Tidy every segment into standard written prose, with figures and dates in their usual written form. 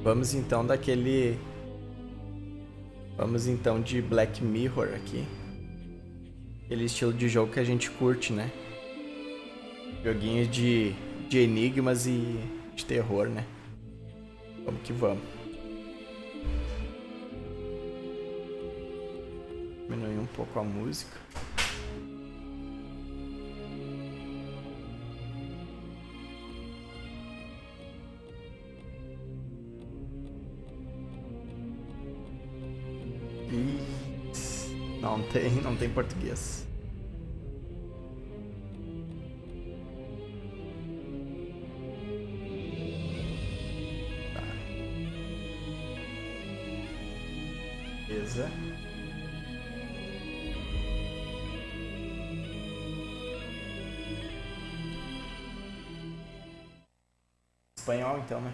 Vamos então daquele... Vamos então de Black Mirror aqui. Aquele estilo de jogo que a gente curte, né? Joguinhos de enigmas e de terror, né? Vamos que vamos. Diminuir um pouco a música. Não tem português. Tá. Beleza. Espanhol então, né?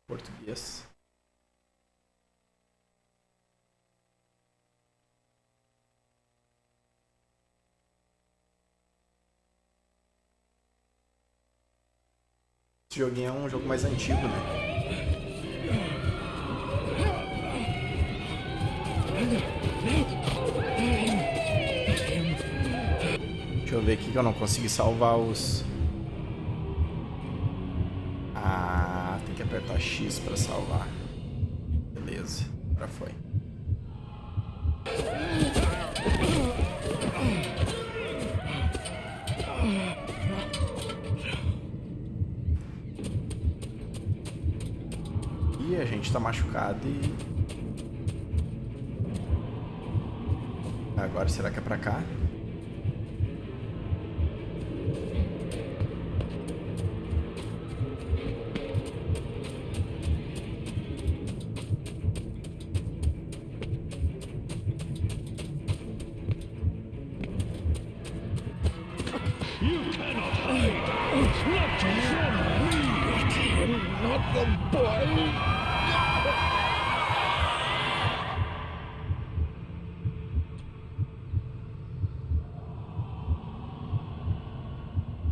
Português. Esse joguinho é um jogo mais antigo, né? Deixa eu ver aqui que eu não consegui salvar os... Ah, tem que apertar X pra salvar. Beleza, agora foi. E a gente tá machucado e... Agora será que é pra cá?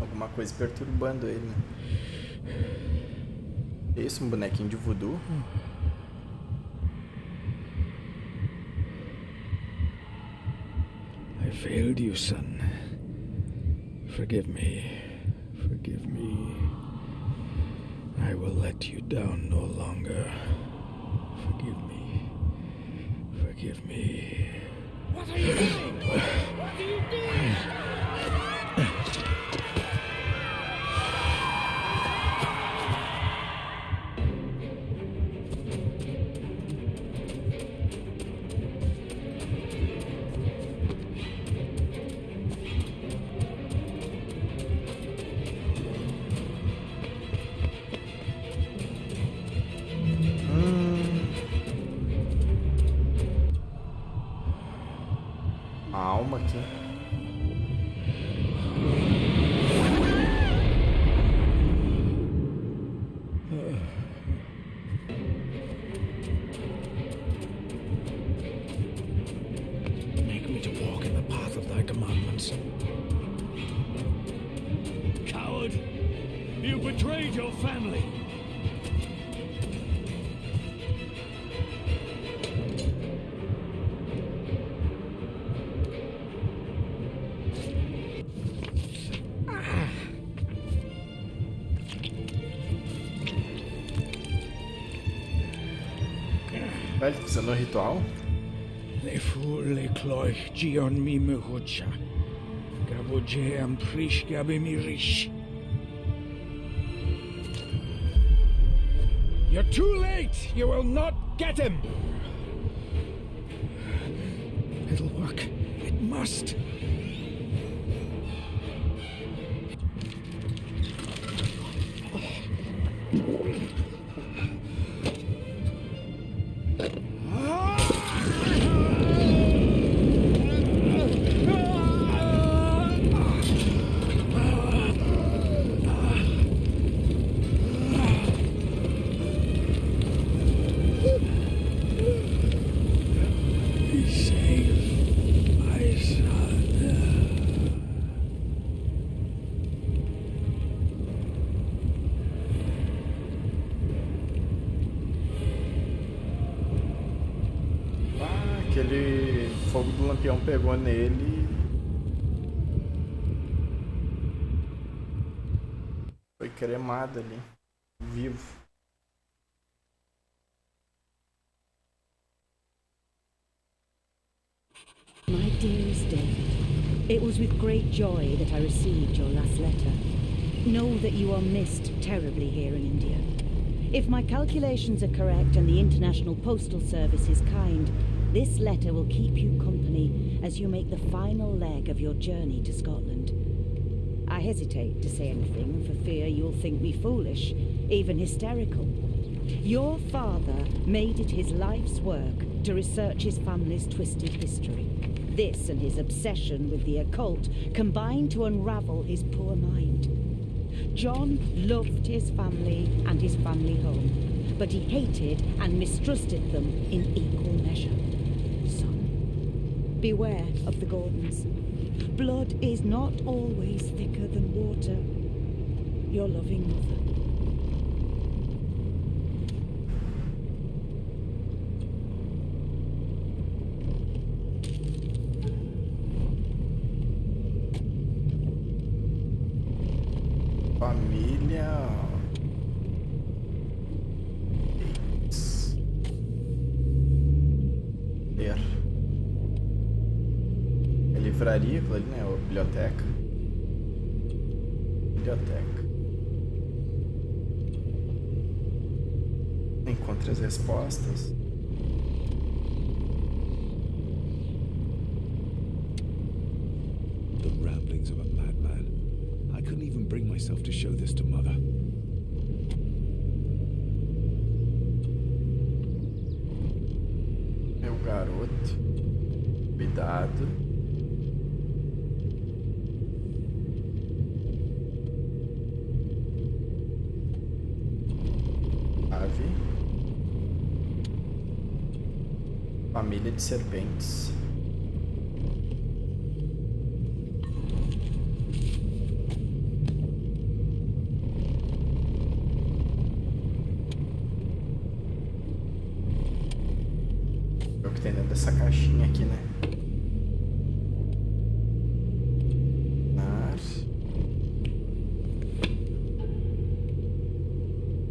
Alguma coisa perturbando ele, né? Isso, um bonequinho de voodoo. I failed you, son. Forgive me. Forgive me. I will let you down no longer. Forgive me. Forgive me. What are you doing? What are you doing? Alma aqui. Make me to walk in the path of thy commandments. Coward! You betrayed your family! Velho, fazendo um ritual. Le fu le cloich gion mi mehucha. Gavoje am prish gabe mi rish. You're too late! You will not get him! It'll work. It must. aquele fogo do lampião pegou nele e foi cremado ali, vivo. My dearest David, it was with great joy that I received your last letter. Know that you are missed terribly here in India. If my calculations are correct and the International Postal Service is kind, this letter will keep you company as you make the final leg of your journey to Scotland. I hesitate to say anything for fear you'll think me foolish, even hysterical. Your father made it his life's work to research his family's twisted history. This and his obsession with the occult combined to unravel his poor mind. John loved his family and his family home, but he hated and mistrusted them in equal measure. Son, beware of the Gordons. Blood is not always thicker than water. Your loving mother. Família. Ler. É livraria, aquilo ali, né? Ou biblioteca. Biblioteca. Encontre as respostas. The ramblings of a madman. I couldn't even bring myself to show this to Mother. Meu garoto. Cuidado. Ave. Família de serpentes. É o que tem dentro dessa caixinha aqui, né?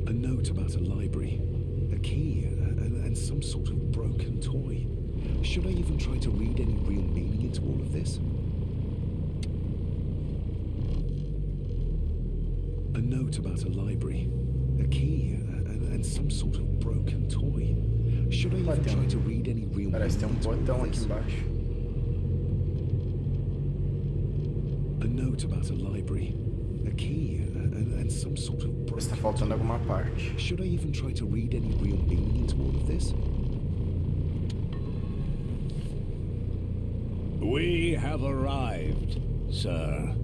A note about a library, a key, and some sort of broken toy. Should I even try to read any real meaning into all of this? A note about a library, a key, and some sort of broken toy. Should I even try to read any real Parece ter meaning into all botão of aqui this? embaixo. A note about a library, a key, and some sort of broken Está faltando alguma parte. Should I even try to read any real meaning into all of this? We have arrived, sir.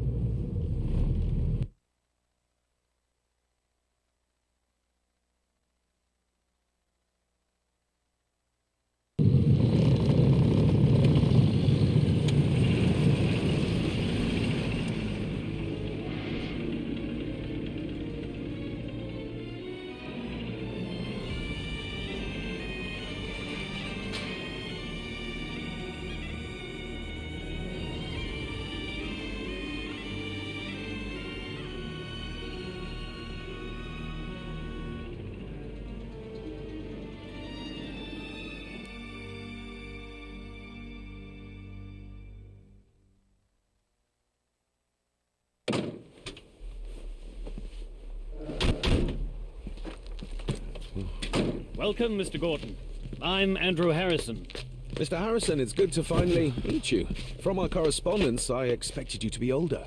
Welcome, Mr. Gordon. I'm Andrew Harrison. Mr. Harrison, it's good to finally meet you. From our correspondence, I expected you to be older.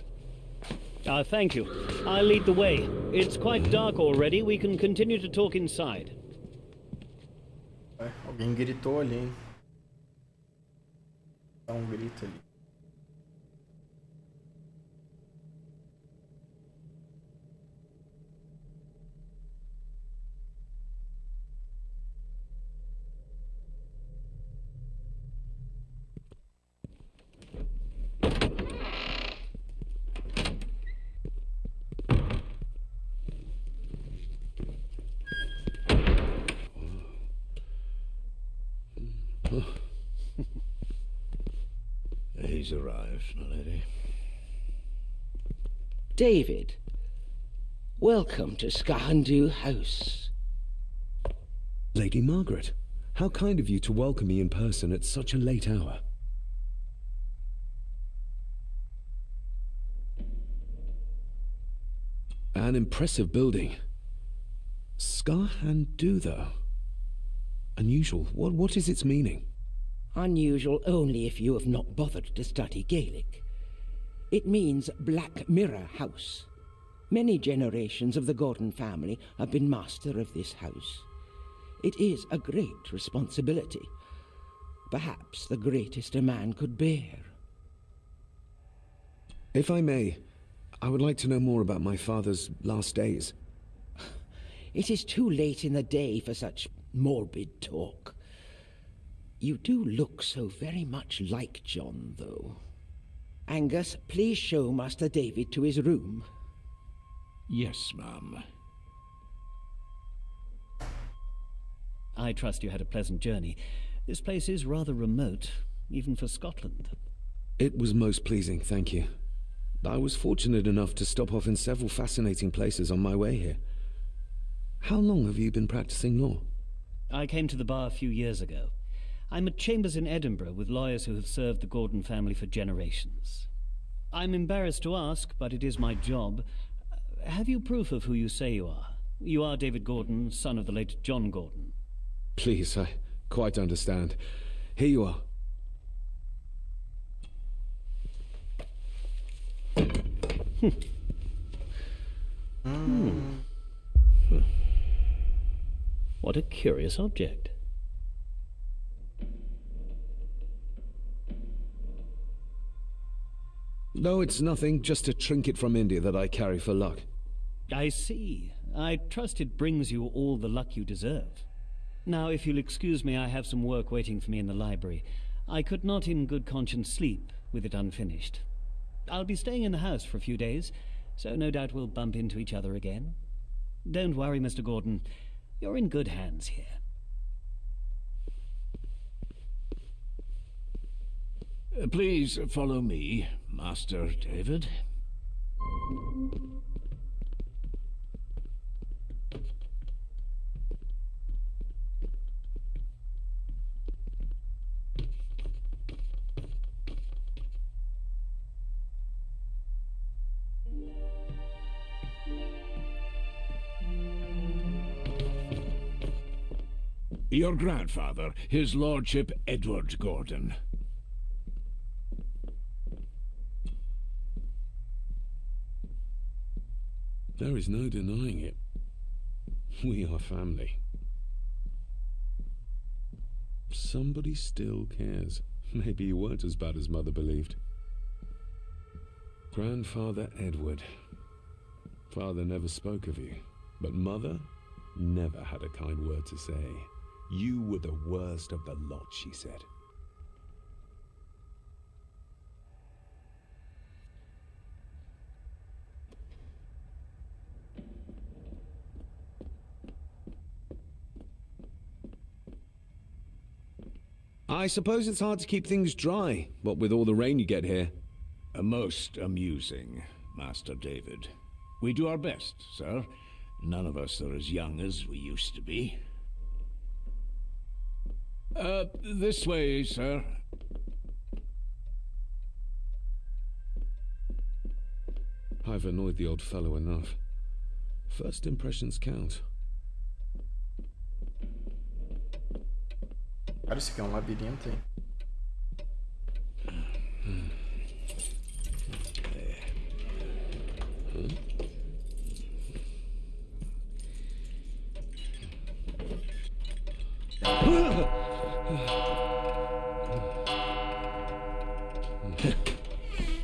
Thank you. I'll lead the way. It's quite dark already. We can continue to talk inside. Alguém gritou ali, hein? Dá um grito ali. He's arrived, my lady. David, welcome to Skahandu House. Lady Margaret, how kind of you to welcome me in person at such a late hour. An impressive building. Skahandu, though. Unusual. What is its meaning? Unusual only if you have not bothered to study Gaelic. It means Black Mirror House. Many generations of the Gordon family have been master of this house. It is a great responsibility. Perhaps the greatest a man could bear. If I may, I would like to know more about my father's last days. It is too late in the day for such morbid talk. You do look so very much like John, though. Angus, please show Master David to his room. Yes, ma'am. I trust you had a pleasant journey. This place is rather remote, even for Scotland. It was most pleasing, thank you. I was fortunate enough to stop off in several fascinating places on my way here. How long have you been practicing law? I came to the bar a few years ago. I'm at chambers in Edinburgh with lawyers who have served the Gordon family for generations. I'm embarrassed to ask, but it is my job. Have you proof of who you say you are? You are David Gordon, son of the late John Gordon. Please, I quite understand. Here you are. What a curious object. No, it's nothing, just a trinket from India that I carry for luck. I see. I trust it brings you all the luck you deserve. Now, if you'll excuse me, I have some work waiting for me in the library. I could not in good conscience sleep with it unfinished. I'll be staying in the house for a few days, so no doubt we'll bump into each other again. Don't worry, Mr. Gordon. You're in good hands here. Please follow me, Master David. Your grandfather, his lordship Edward Gordon. There is no denying it. We are family. Somebody still cares. Maybe you weren't as bad as Mother believed. Grandfather Edward. Father never spoke of you, but Mother never had a kind word to say. You were the worst of the lot, she said. I suppose it's hard to keep things dry, what with all the rain you get here. Most amusing, Master David. We do our best, sir. None of us are as young as we used to be. This way, sir. I've annoyed the old fellow enough. First impressions count. Cara, isso aqui é um labirinto, hein?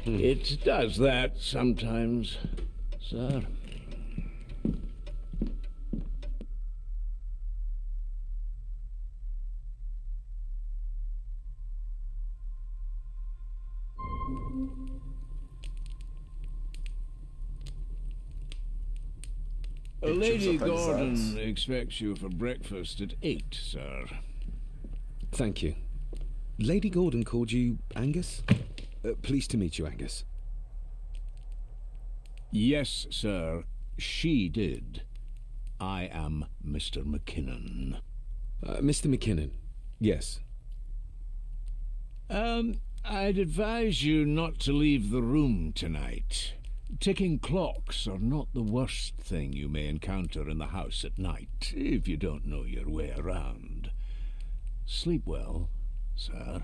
It does that sometimes, sir. Lady Gordon expects you for breakfast at 8, sir. Thank you. Lady Gordon called you Angus? Pleased to meet you, Angus. Yes, sir. She did. I am Mr. McKinnon. Mr. McKinnon. Yes. I'd advise you not to leave the room tonight. Ticking clocks are not the worst thing you may encounter in the house at night, if you don't know your way around. Sleep well, sir.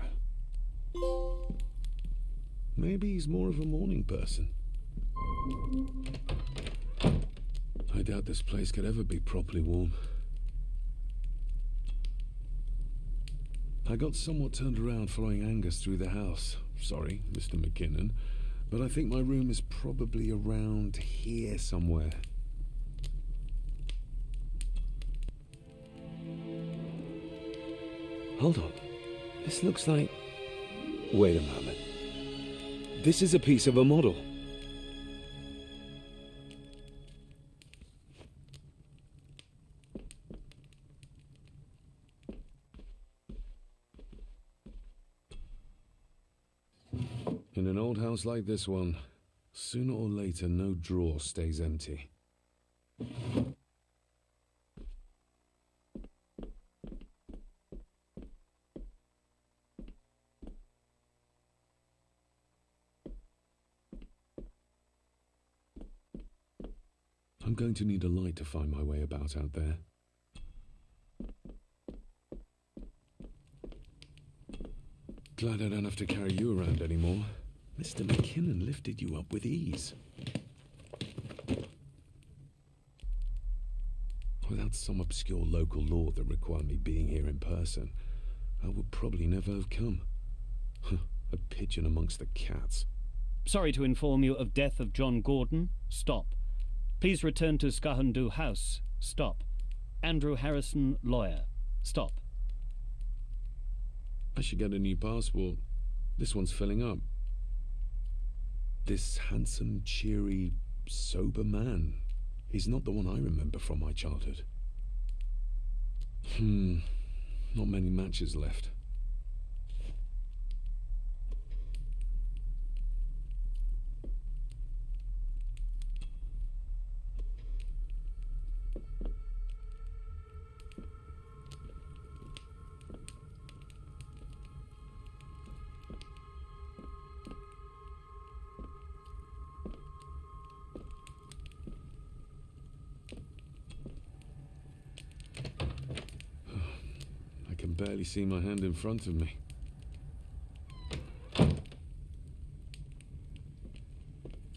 Maybe he's more of a morning person. I doubt this place could ever be properly warm. I got somewhat turned around following Angus through the house. Sorry, Mr. McKinnon, but I think my room is probably around here somewhere. Hold on. This looks like... Wait a moment. This is a piece of a model. In an old house like this one, sooner or later no drawer stays empty. I'm going to need a light to find my way about out there. Glad I don't have to carry you around anymore. Mr. McKinnon lifted you up with ease. Without some obscure local law that required me being here in person, I would probably never have come. A pigeon amongst the cats. Sorry to inform you of death of John Gordon. Stop. Please return to Skahandu House. Stop. Andrew Harrison, lawyer. Stop. I should get a new passport. This one's filling up. This handsome, cheery, sober man is not the one I remember from my childhood. Not many matches left. I can barely see my hand in front of me.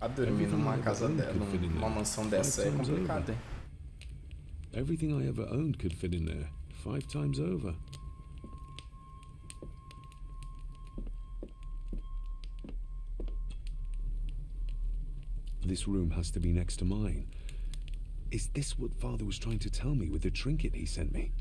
A dormir numa casa numa mansão dessa é complicado, hein? Everything I ever owned could fit in there, 5 times over. This room has to be next to mine. Is this what Father was trying to tell me with the trinket he sent me?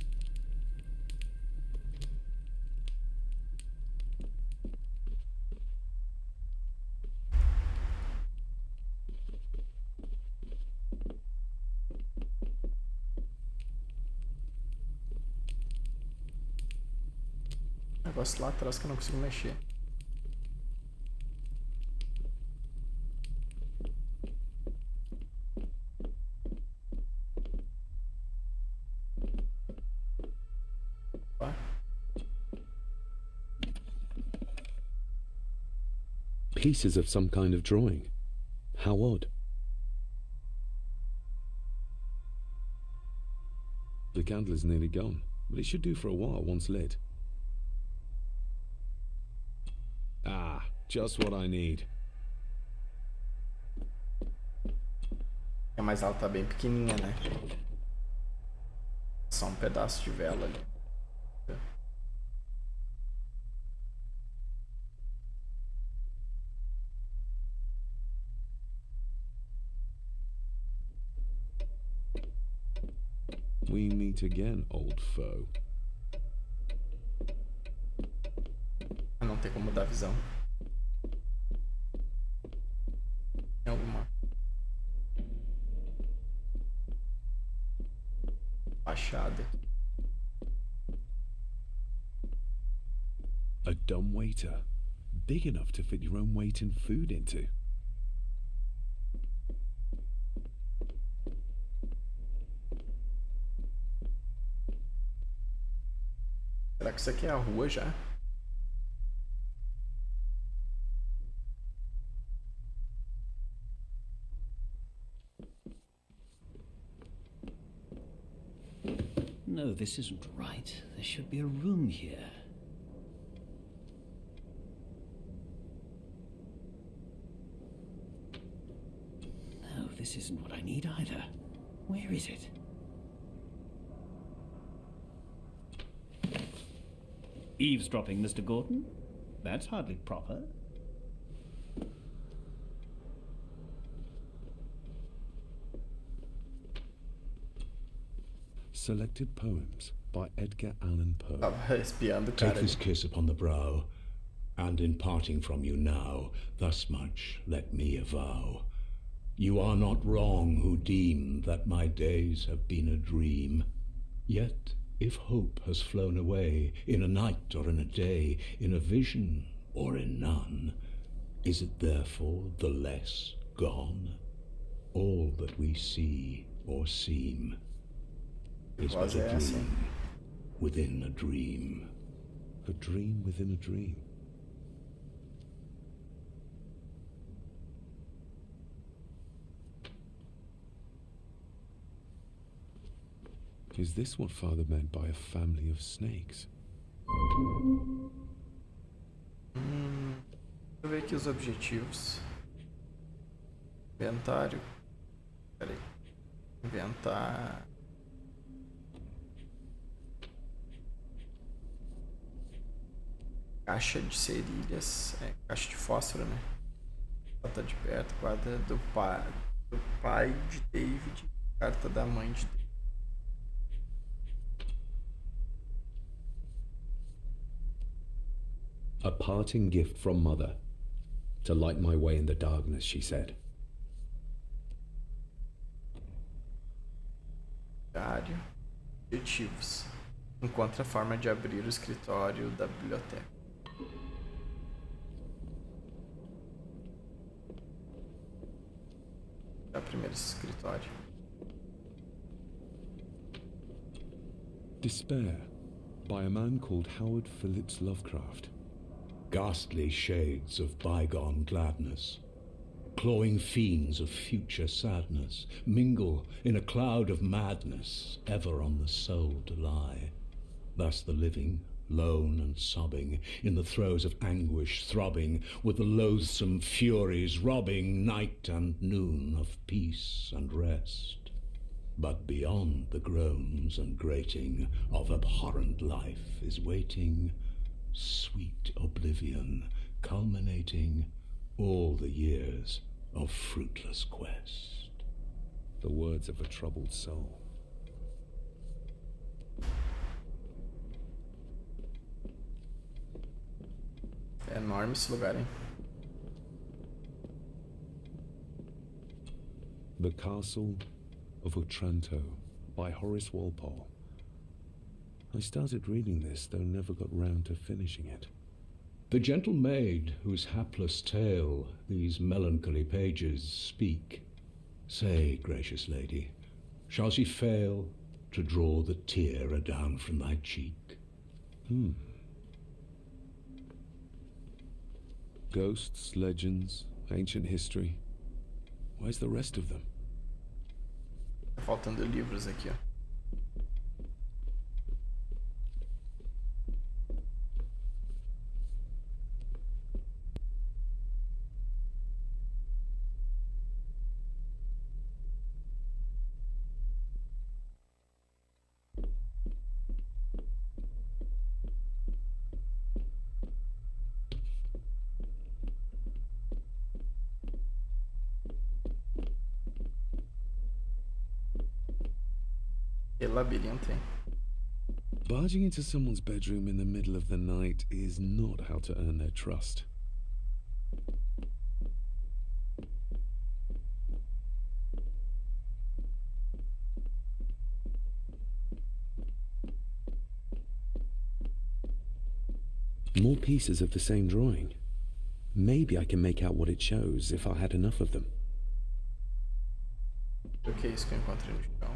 Negócio lá atrás que eu não consigo mexer. Pieces of some kind of drawing. How odd. The candle is nearly gone, but it should do for a while once lit. Ah, just what I need. É mais ela tá bem pequenininha, né? Só um pedaço de vela ali. We meet again, old foe. Não tem como mudar a visão. Tem alguma fachada. A dumb waiter, big enough to fit your own weight in food into. Será que isso aqui é a rua já? No, this isn't right. There should be a room here. No, this isn't what I need either. Where is it? Eavesdropping, Mr. Gordon? That's hardly proper. Selected poems by Edgar Allan Poe. Tava espiando o Take cara. this kiss upon the brow, and in parting from you now, thus much let me avow. You are not wrong who deem that my days have been a dream. Yet, if hope has flown away, in a night or in a day, in a vision or in none, is it therefore the less gone? All that we see or seem is but a dream within a dream. A dream within a dream. Is this what Father meant by a family of snakes? Deixa eu ver aqui os objetivos. Inventário. Peraí. Inventar. Caixa de cerilhas. É, caixa de fósforo, né? Carta de perto. Quadra do pai de David. Carta da mãe de David. A parting gift from Mother. To light my way in the darkness, she said. Diário. Objetivos. Encontre a forma de abrir o escritório da biblioteca. É o primeiro escritório. Despair, by a man called Howard Phillips Lovecraft. Ghastly shades of bygone gladness, clawing fiends of future sadness, mingle in a cloud of madness, ever on the soul to lie. Thus the living, lone and sobbing, in the throes of anguish throbbing, with the loathsome furies robbing night and noon of peace and rest. But beyond the groans and grating of abhorrent life is waiting sweet oblivion, culminating all the years of fruitless quest. The words of a troubled soul. É enorme esse lugar, hein? The Castle of Otranto by Horace Walpole. I started reading this, though never got round to finishing it. The gentle maid whose hapless tale these melancholy pages speak, say, gracious lady, shall she fail to draw the tear adown from thy cheek? Ghosts, legends, ancient history. Where's the rest of them? Tá faltando livros aqui, ó. Labirinto, hein? Barging into someone's bedroom in the middle of the night is not how to earn their trust. More pieces of the same drawing. Maybe I can make out what it shows if I had enough of them. O que é isso que eu encontrei no chão?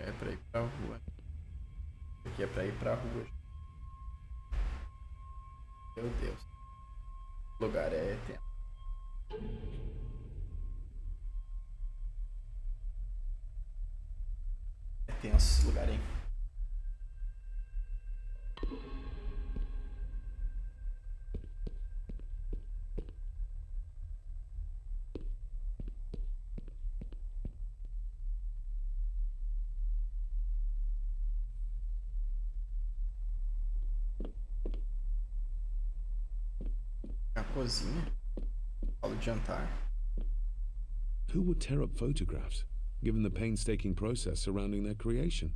É pra ir pra rua. Aqui é pra ir pra rua. Meu Deus. O lugar é tenso. É tenso esse lugar, hein? A cozinha. Sala de jantar. Who would tear up photographs, given the painstaking process surrounding their creation?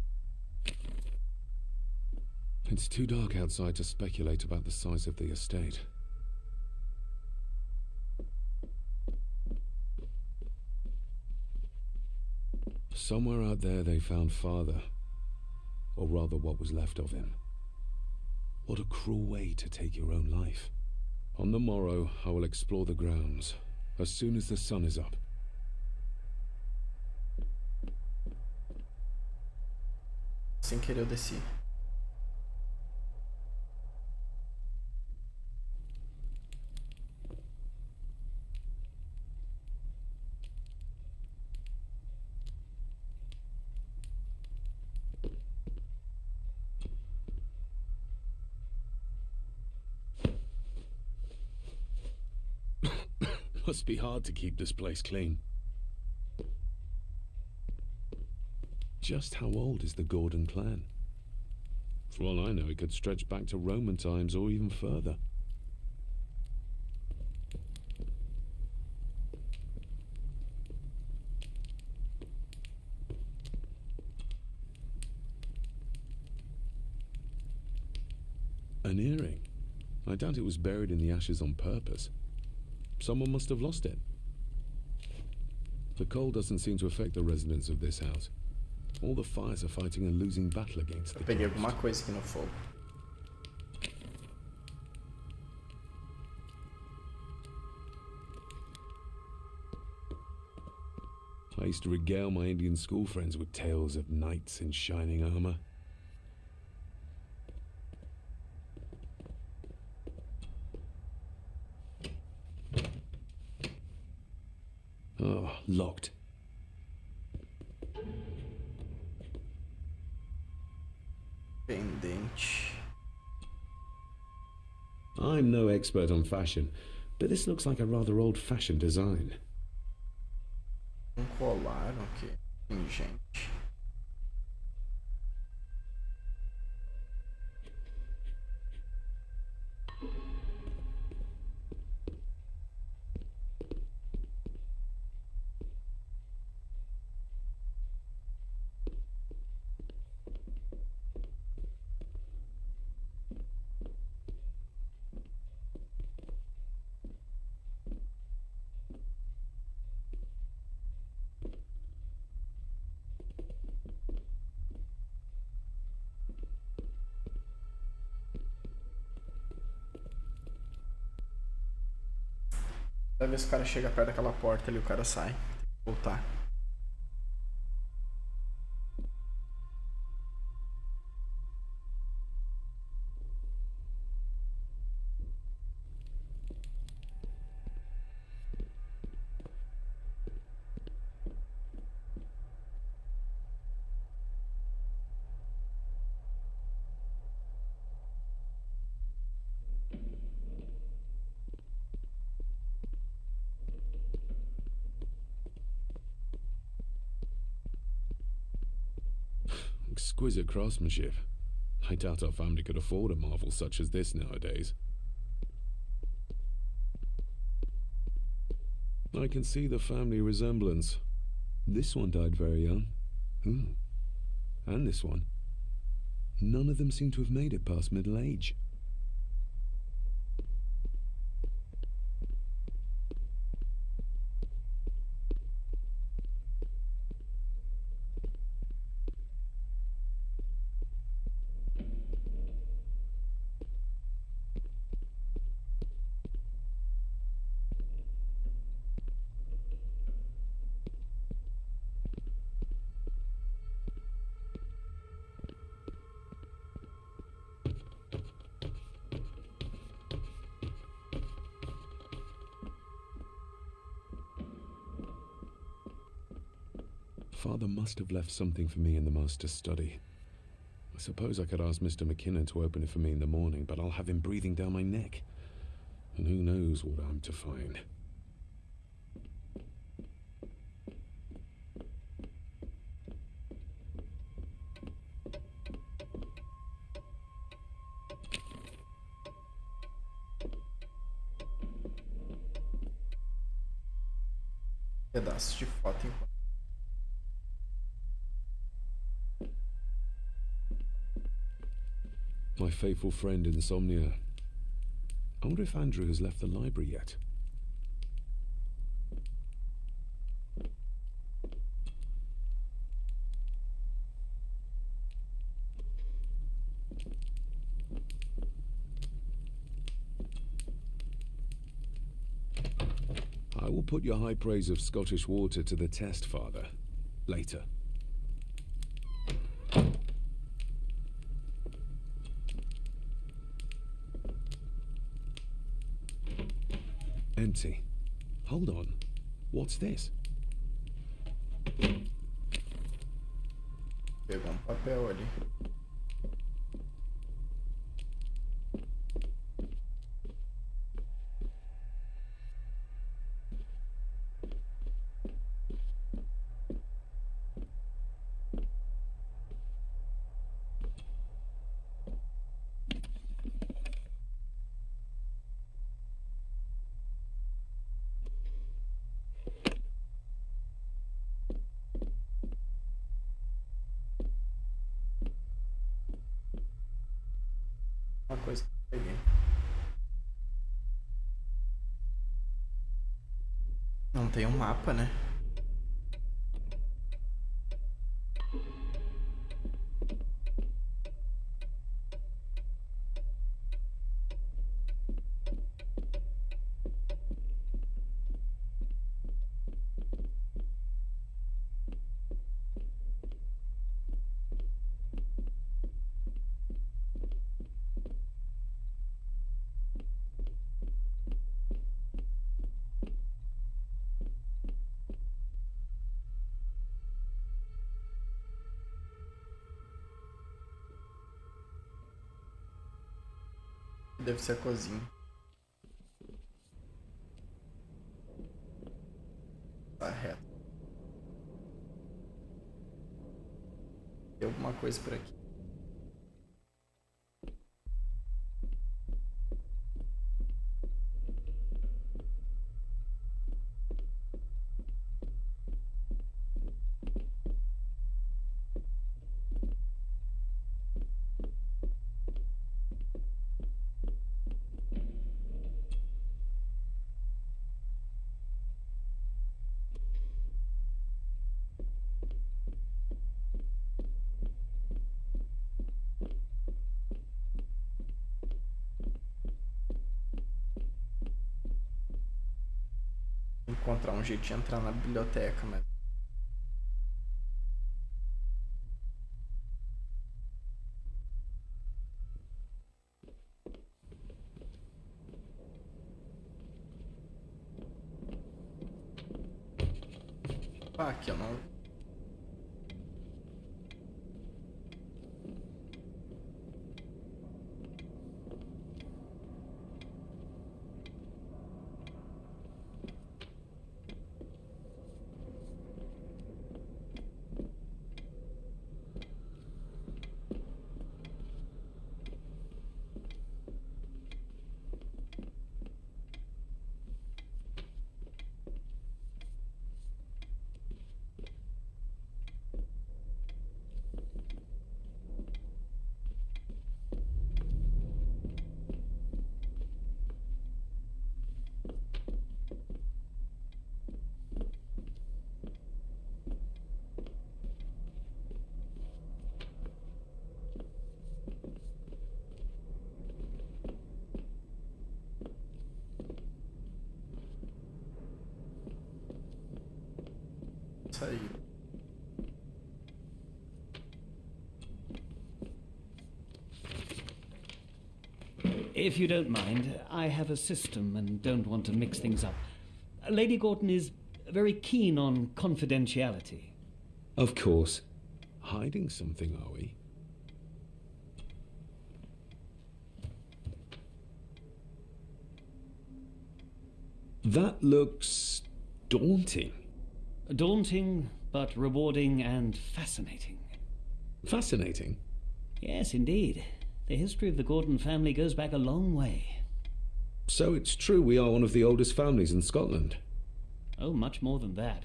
It's too dark outside to speculate about the size of the estate. Somewhere out there they found father, or rather what was left of him. What a cruel way to take your own life. On the morrow, I will explore the grounds, as soon as the sun is up. Sem querer eu desci. Must be hard to keep this place clean. Just how old is the Gordon clan? For all I know, it could stretch back to Roman times or even further. An earring. I doubt it was buried in the ashes on purpose. Someone must have lost it. The cold doesn't seem to affect the residents of this house. All the fires are fighting a losing battle against the Eu peguei ghost. alguma coisa aqui no fogo. I used to regale my Indian school friends with tales of knights in shining armor. Oh, locked. Pendente. I'm no expert on fashion, but this looks like a rather old-fashioned design. Colar, ok. Pingente. Toda vez que o cara chega perto daquela porta ali, o cara sai. Tem que voltar. Exquisite craftsmanship. I doubt our family could afford a marvel such as this nowadays. I can see the family resemblance. This one died very young. And this one. None of them seem to have made it past middle age. Father must have left something for me in the master's study. I suppose I could ask Mr. McKinnon to open it for me in the morning, but I'll have him breathing down my neck. And who knows what I'm to find. Pedaços de foto enquanto. My faithful friend Insomnia. I wonder if Andrew has left the library yet. I will put your high praise of Scottish water to the test, Father. Later. Empty. Hold on. What's this? Pegou papel ali. Uma coisa que eu peguei. Não tem um mapa, né? Deve ser a cozinha. Tá reto. Tem alguma coisa por aqui. Encontrar um jeito de entrar na biblioteca, mas... Ah, aqui eu não... saída. If you don't mind, I have a system and don't want to mix things up. Lady Gorton is very keen on confidentiality. Of course. Hiding something, are we? That looks daunting. Daunting, but rewarding and fascinating. Fascinating. Yes, indeed. The history of the Gordon family goes back a long way. So it's true we are one of the oldest families in Scotland. Oh, much more than that.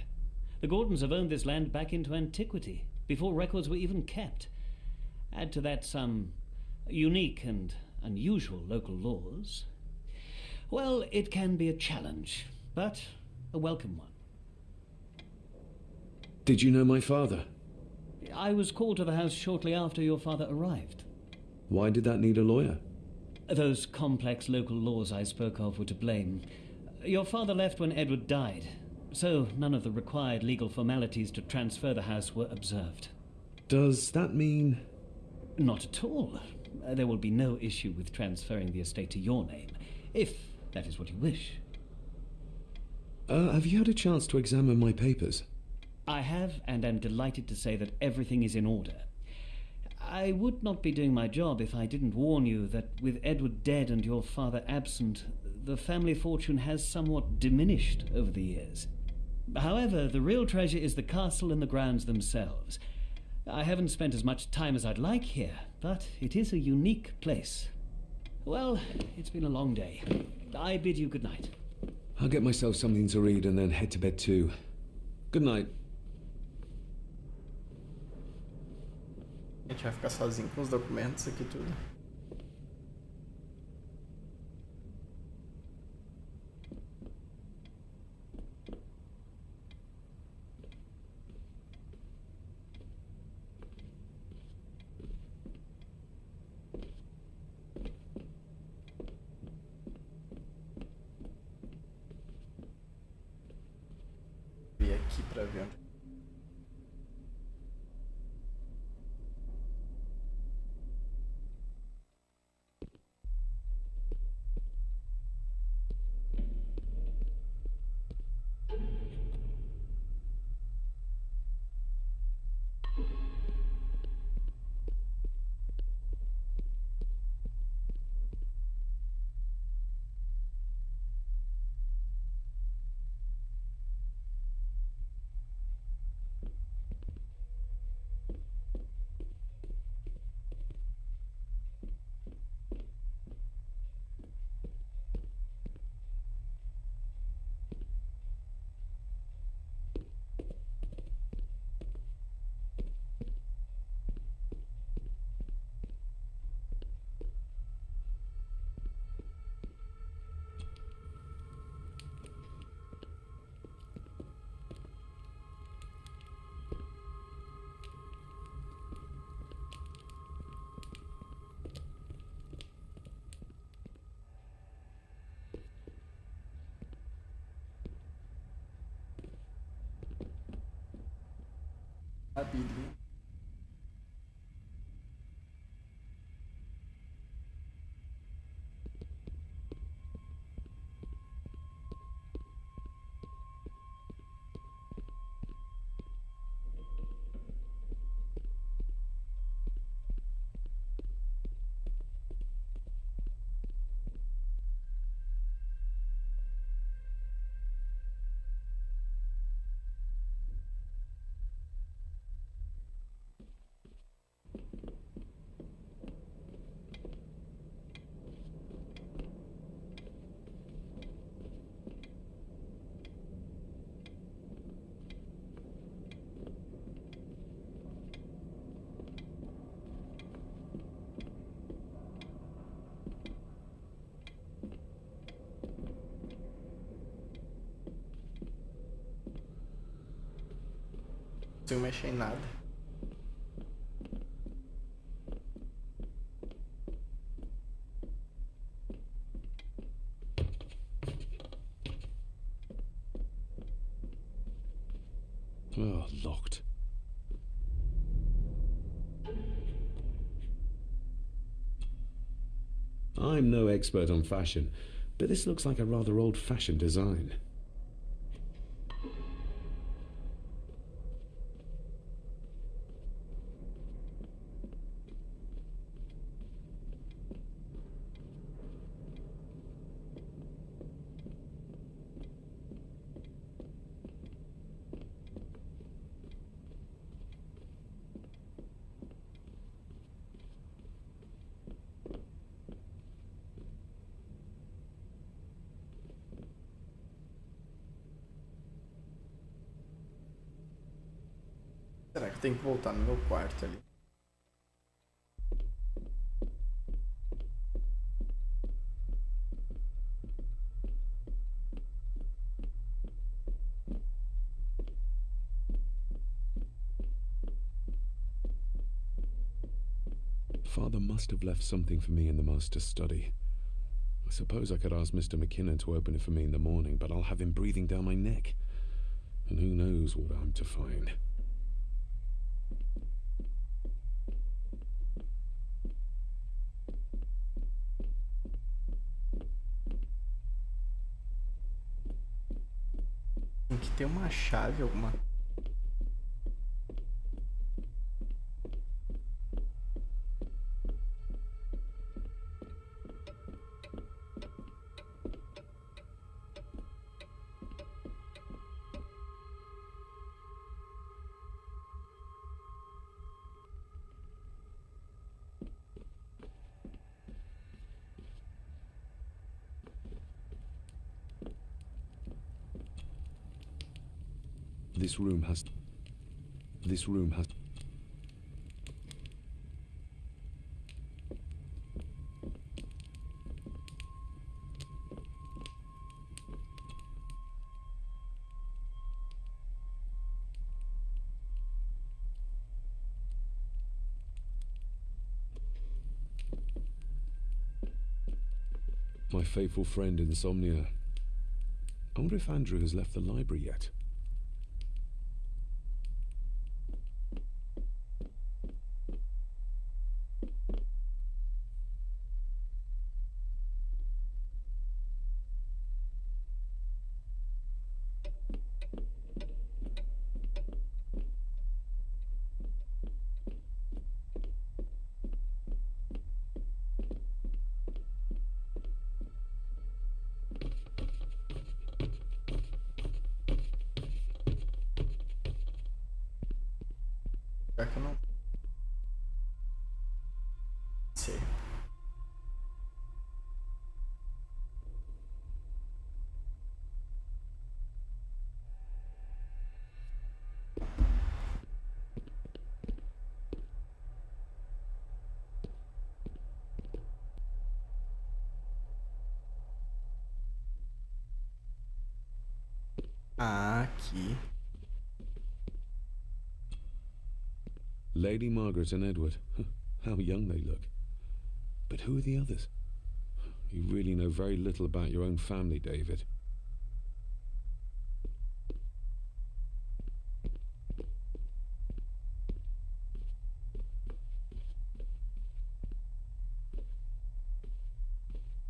The Gordons have owned this land back into antiquity, before records were even kept. Add to that some unique and unusual local laws. Well, it can be a challenge, but a welcome one. Did you know my father? I was called to the house shortly after your father arrived. Why did that need a lawyer? Those complex local laws I spoke of were to blame. Your father left when Edward died, so none of the required legal formalities to transfer the house were observed. Does that mean... Not at all. There will be no issue with transferring the estate to your name, if that is what you wish. have you had a chance to examine my papers? I have, and am delighted to say that everything is in order. I would not be doing my job if I didn't warn you that with Edward dead and your father absent, the family fortune has somewhat diminished over the years. However, the real treasure is the castle and the grounds themselves. I haven't spent as much time as I'd like here, but it is a unique place. Well, it's been a long day. I bid you good night. I'll get myself something to read and then head to bed too. Good night. A gente vai ficar sozinho com os documentos aqui tudo. Vim aqui pra ver onde. A Bíblia. Não consigo mexer em nada. Oh, locked. I'm no expert on fashion, but this looks like a rather old-fashioned design. Será que eu tenho que voltar no meu quarto ali? Father must have left something for me in the master's study. I suppose I could ask Mr. McKinnon to open it for me in the morning, but I'll have him breathing down my neck. And who knows what I'm to find. Tem que ter uma chave, alguma. This room has... My faithful friend Insomnia. I wonder if Andrew has left the library yet. Já que eu não sei. Ah, aqui. Lady Margaret and Edward. How young they look. But who are the others? You really know very little about your own family, David.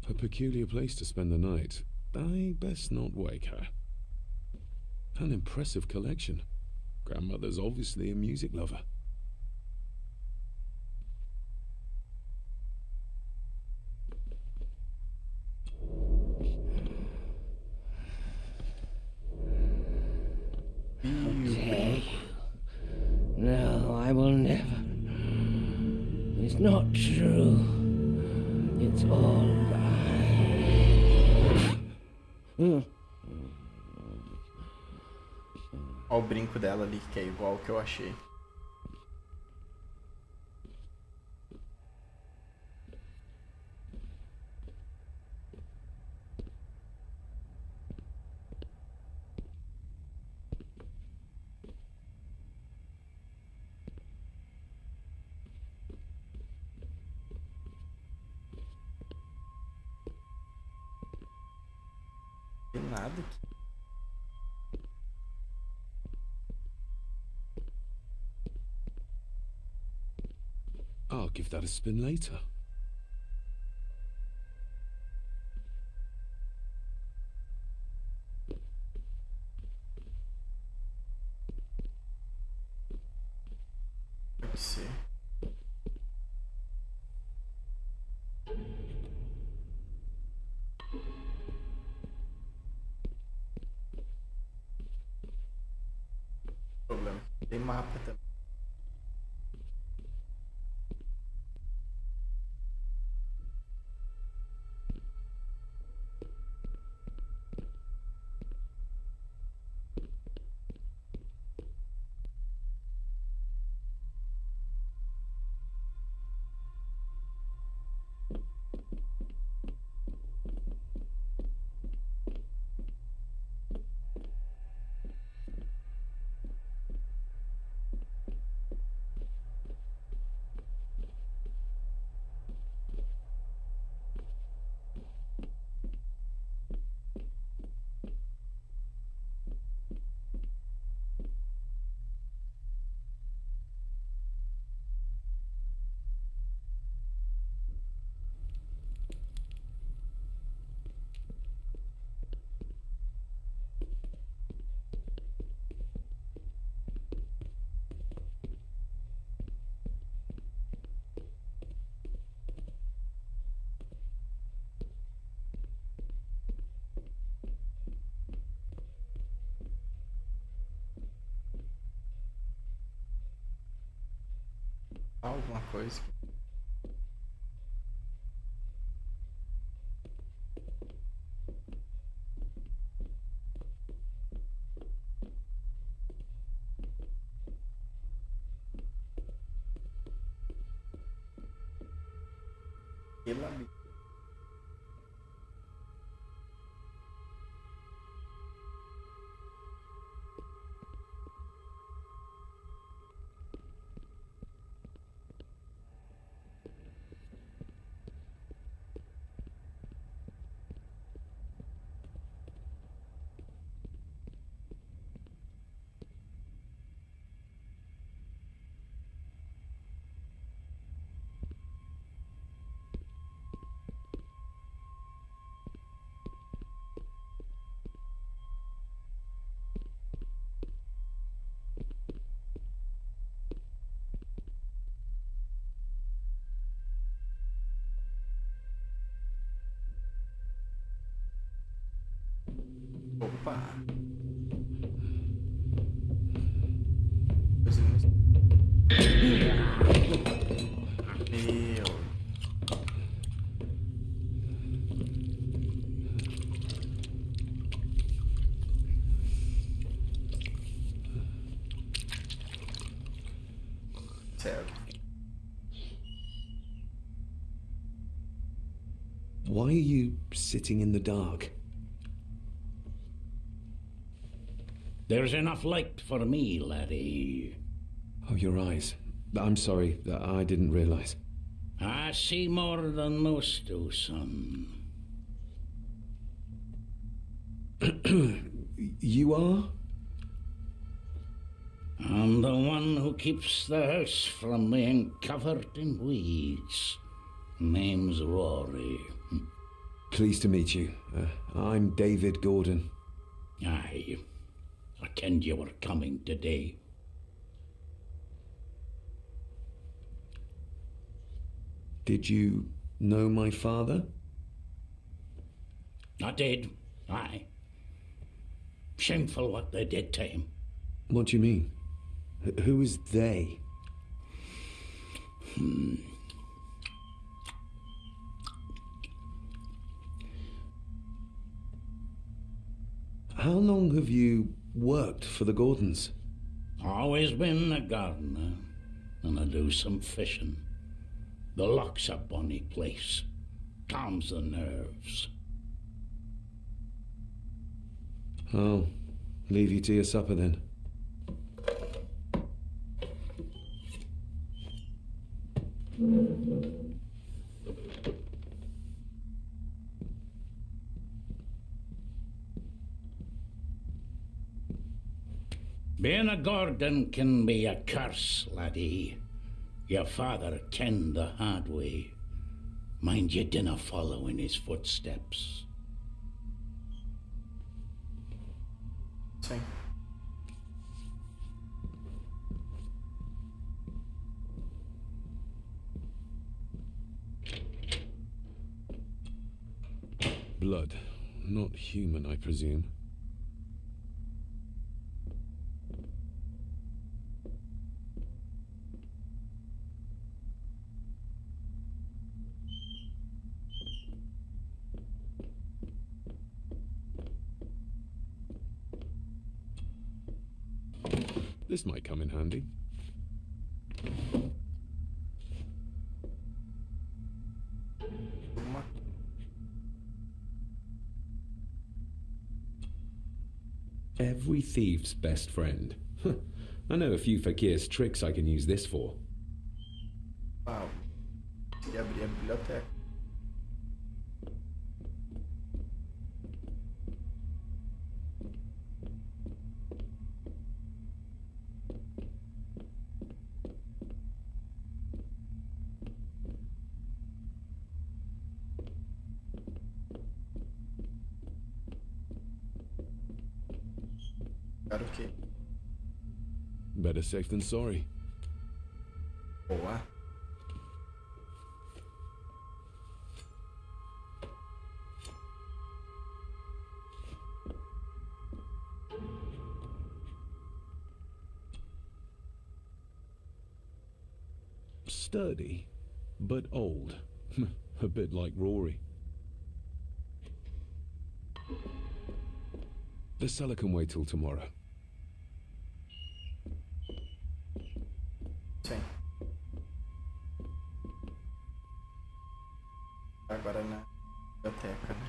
A peculiar place to spend the night. I best not wake her. An impressive collection. Grandmother's obviously a music lover. Okay. No, I will never. It's not true. It's all lie. Ó o brinco dela ali, que é igual ao que eu achei. Não tem nada aqui. I'll give that a spin later. Pode ser. Problema. Tem mapa também. Alguma coisa. Pela Opa! Coisa muito... Meu... Certo. Why are you sitting in the dark? There's enough light for me, laddie. Oh, your eyes. I'm sorry, I didn't realize. I see more than most do, son. You are? I'm the one who keeps the house from being covered in weeds. Name's Rory. Pleased to meet you. I'm David Gordon. Aye. I kenned you were coming today. Did you know my father? I did, aye. Shameful what they did to him. What do you mean? Who is they? How long have you worked for the Gordons? Always been a gardener, and I do some fishing. The loch's a bonny place. Calms the nerves. I'll leave you to your supper then. Being a Gordon can be a curse, laddie. Your father kenned the hard way. Mind you dinna follow in his footsteps. Sim. Blood. Not human, I presume. This might come in handy. Uma. Every thief's best friend. I know a few fakir's tricks I can use this for. Uau. Consegui abrir a biblioteca. Cara, o quê? Better safe than sorry. Boa. Sturdy, but old. A bit like Rory. The cellar can wait till tomorrow. Sim. Agora na biblioteca, né?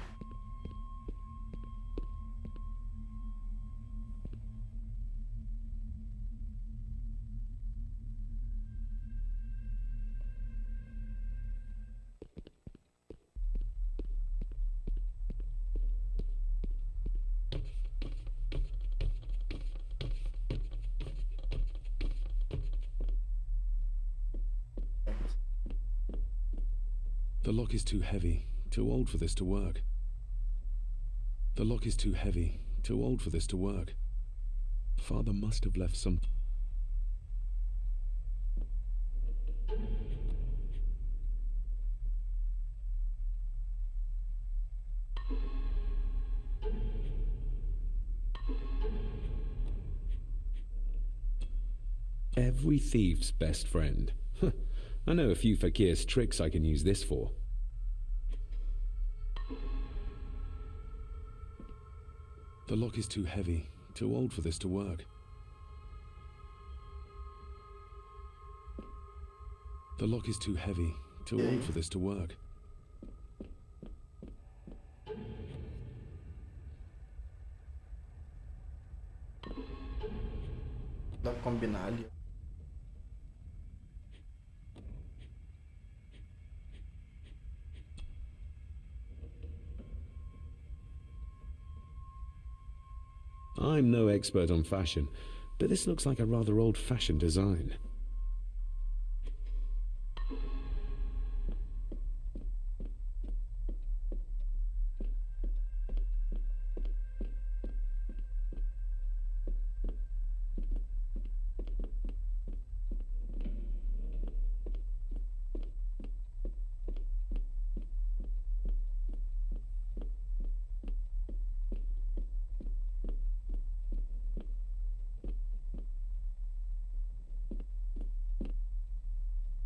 The lock is too heavy, too old for this to work. The lock is too heavy, too old for this to work. Father must have left some... Every thief's best friend. I know a few fakir's tricks I can use this for. The lock is too heavy, too old for this to work. The lock is too heavy, too old for this to work. Dá pra combinar ali. I'm no expert on fashion, but this looks like a rather old-fashioned design.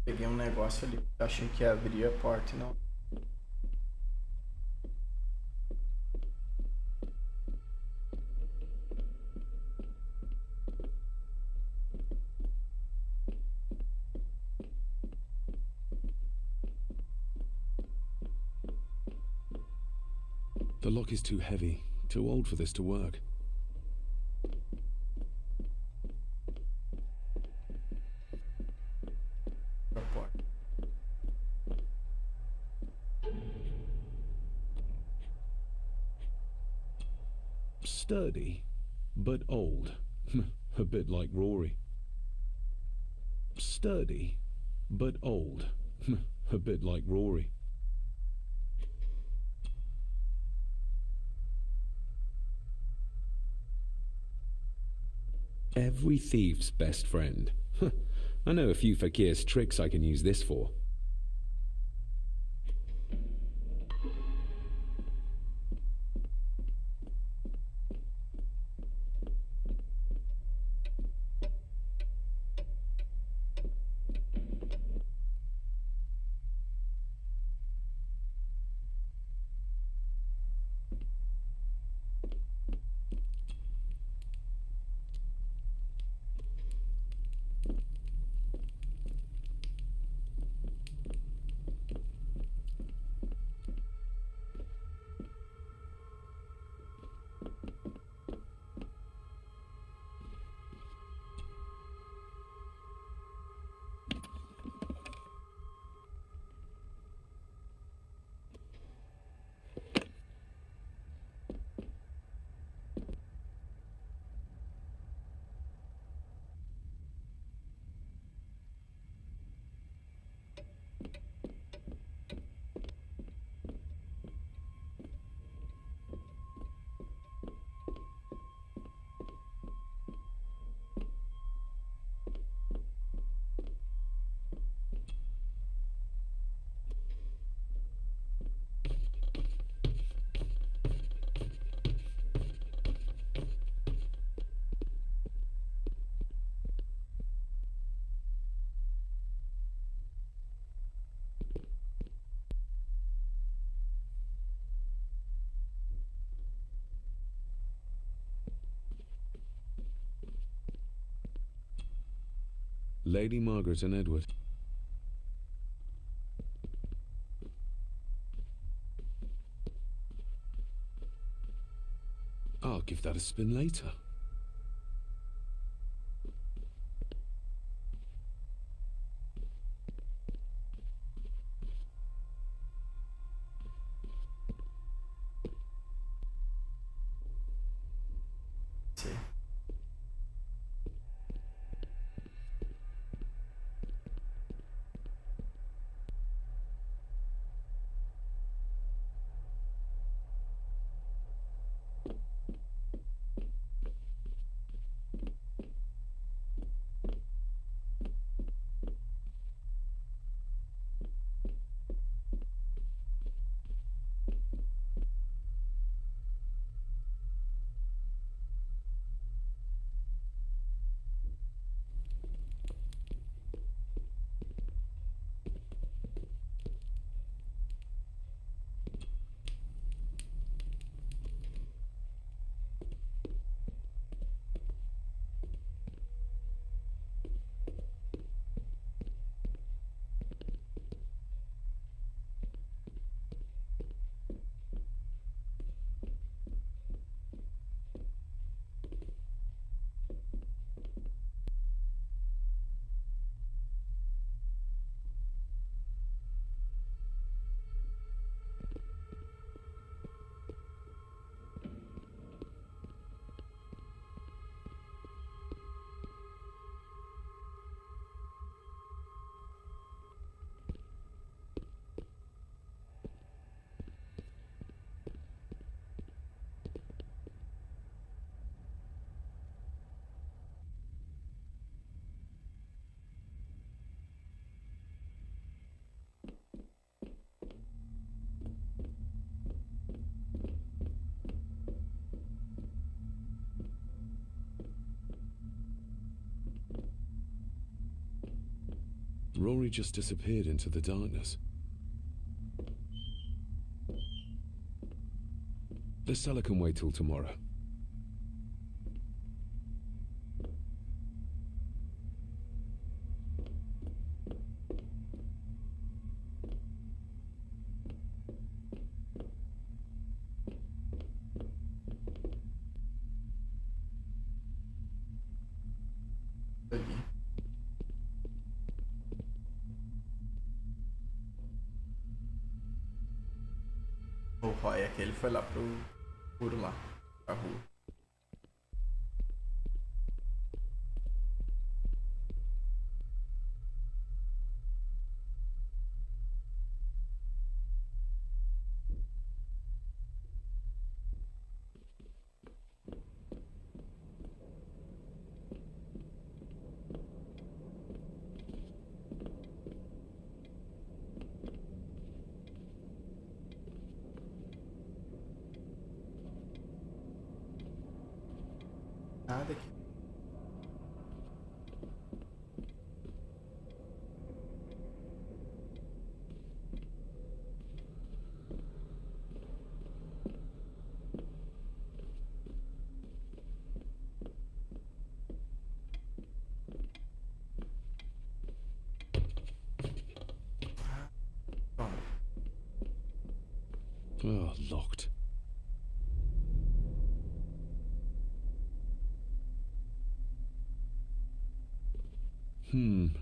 Peguei um negócio ali, achei que ia abrir a porta e não. The lock is too heavy, too old for this to work. A porta. Sturdy, but old. A bit like Rory. Sturdy, but old. A bit like Rory. Every thief's best friend. I know a few Fakir's tricks I can use this for. Lady Margaret and Edward. I'll give that a spin later. Sí. Rory just disappeared into the darkness. The cellar can wait till tomorrow. Ali. O Roy, aquele foi lá pro muro lá, pra rua. Nada aqui. Oh, locked.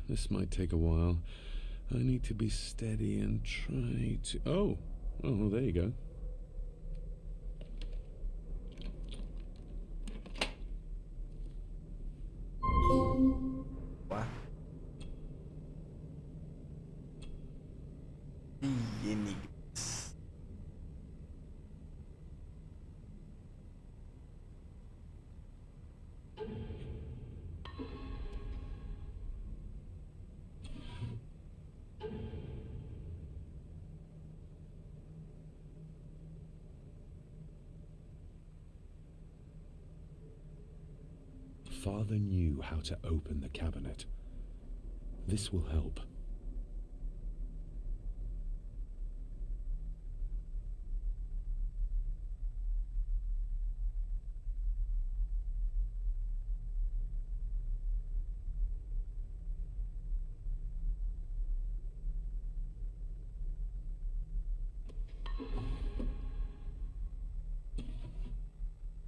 This might take a while. I need to be steady and try to... Oh, well, there you go. What? Enigmas. Father knew how to open the cabinet. This will help.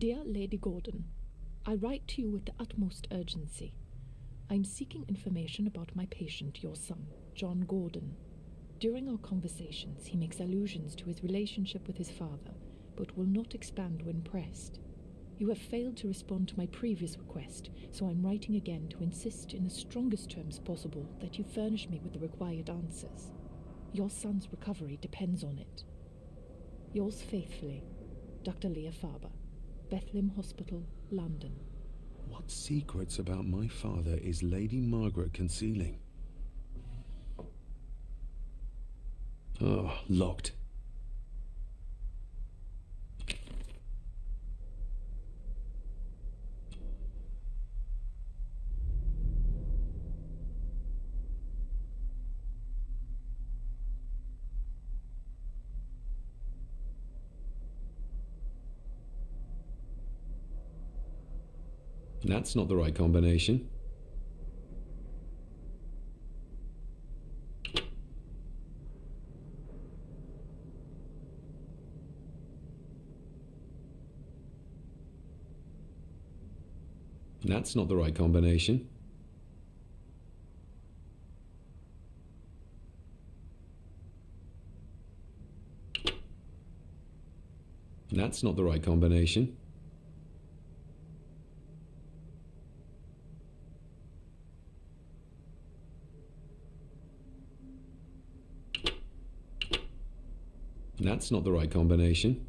Dear Lady Gordon, I write to you with the utmost urgency. I am seeking information about my patient, your son, John Gordon. During our conversations, he makes allusions to his relationship with his father, but will not expand when pressed. You have failed to respond to my previous request, so I'm writing again to insist in the strongest terms possible that you furnish me with the required answers. Your son's recovery depends on it. Yours faithfully, Dr. Leah Faber, Bethlehem Hospital, London. What secrets about my father is Lady Margaret concealing? Oh, locked. That's not the right combination. That's not the right combination. That's not the right combination. That's not the right combination.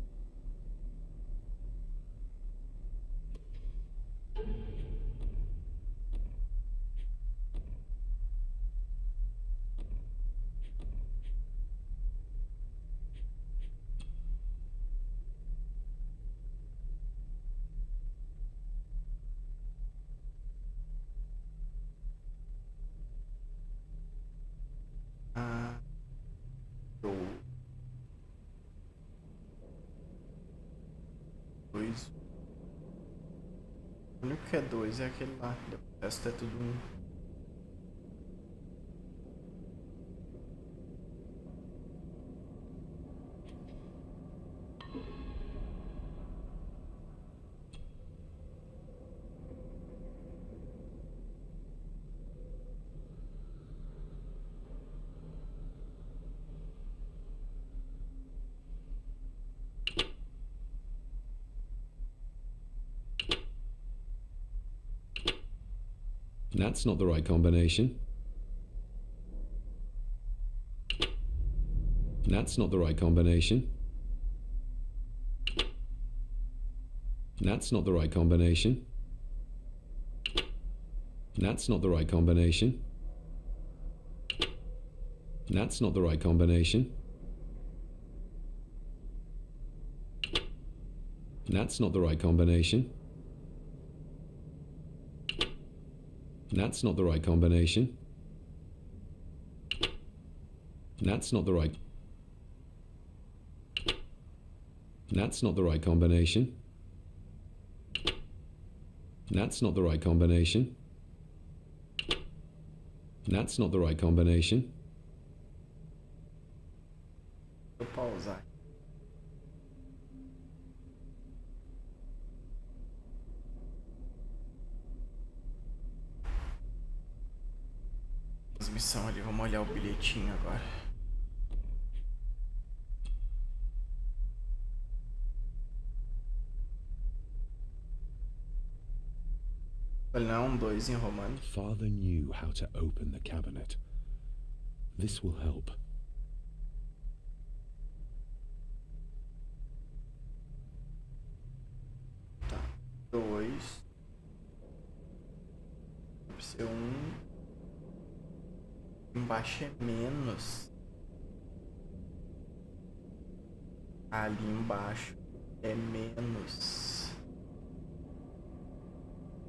Dois. O único que é dois é aquele lá. O resto é tudo um. That's not the right combination. That's not the right combination. That's not the right combination. That's not the right combination. That's not the right combination. That's not the right combination. That's not the right combination. That's not the right... That's not the right combination. That's not the right combination. That's not the right combination. Vou pausar. Transmissão ali, vamos olhar o bilhetinho agora. Não, 2 em romano. Father knew how to open the cabinet. This will help. Tá, 2. Deve ser 1. Embaixo é menos. Ali embaixo é menos.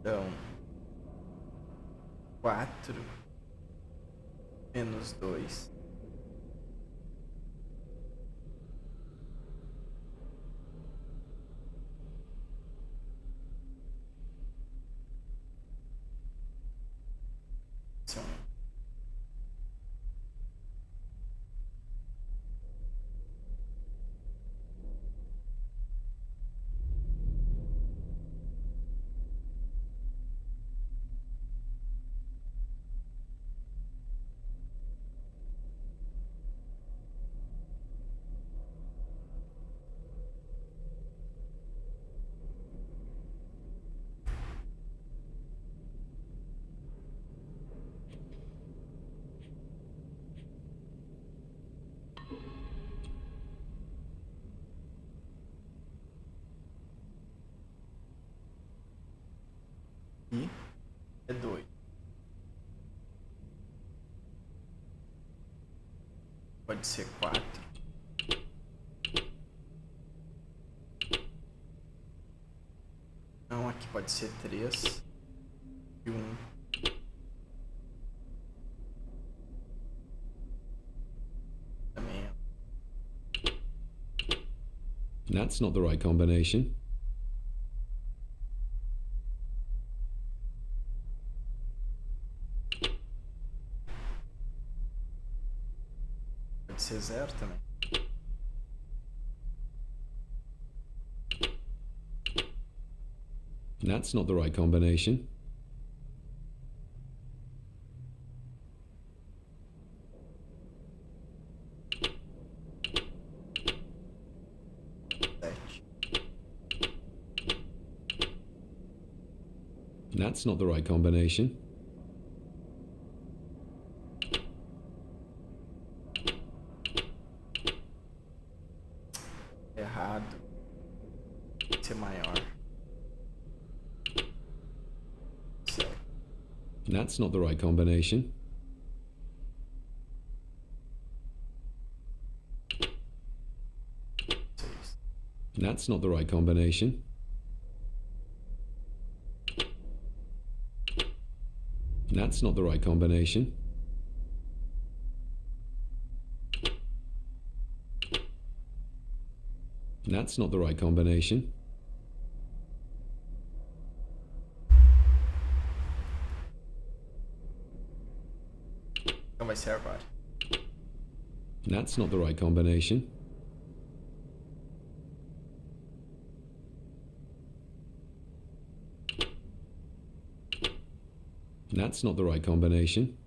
Então, 4 menos 2. São e é 2. Pode ser 4. Não, aqui pode ser 3 e 1. Também é. That's not the right combination. Pode ser 0 também. That's not the right combination. That's not the right combination. Errado. Tem que ser maior. Certo. That's not the right combination. Seis. That's not the right combination. That's not the right combination. That's not the right combination. Então vai ser agora. That's not the right combination. That's not the right combination.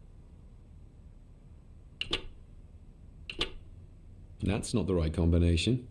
That's not the right combination.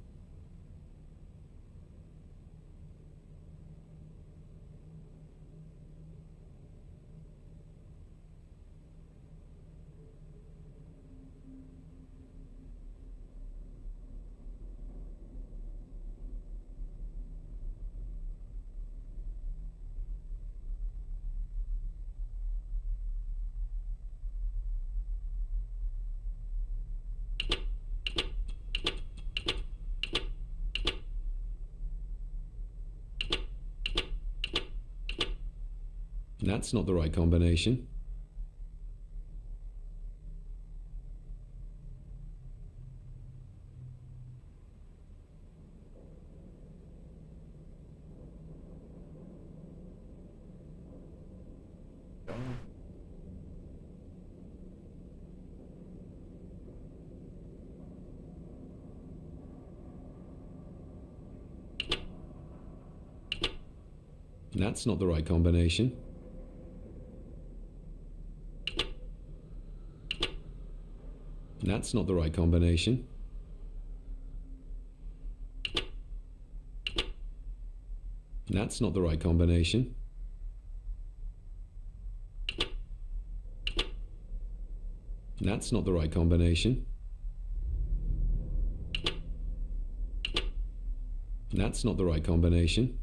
That's not the right combination. That's not the right combination. That's not the right combination. That's not the right combination. That's not the right combination. That's not the right combination.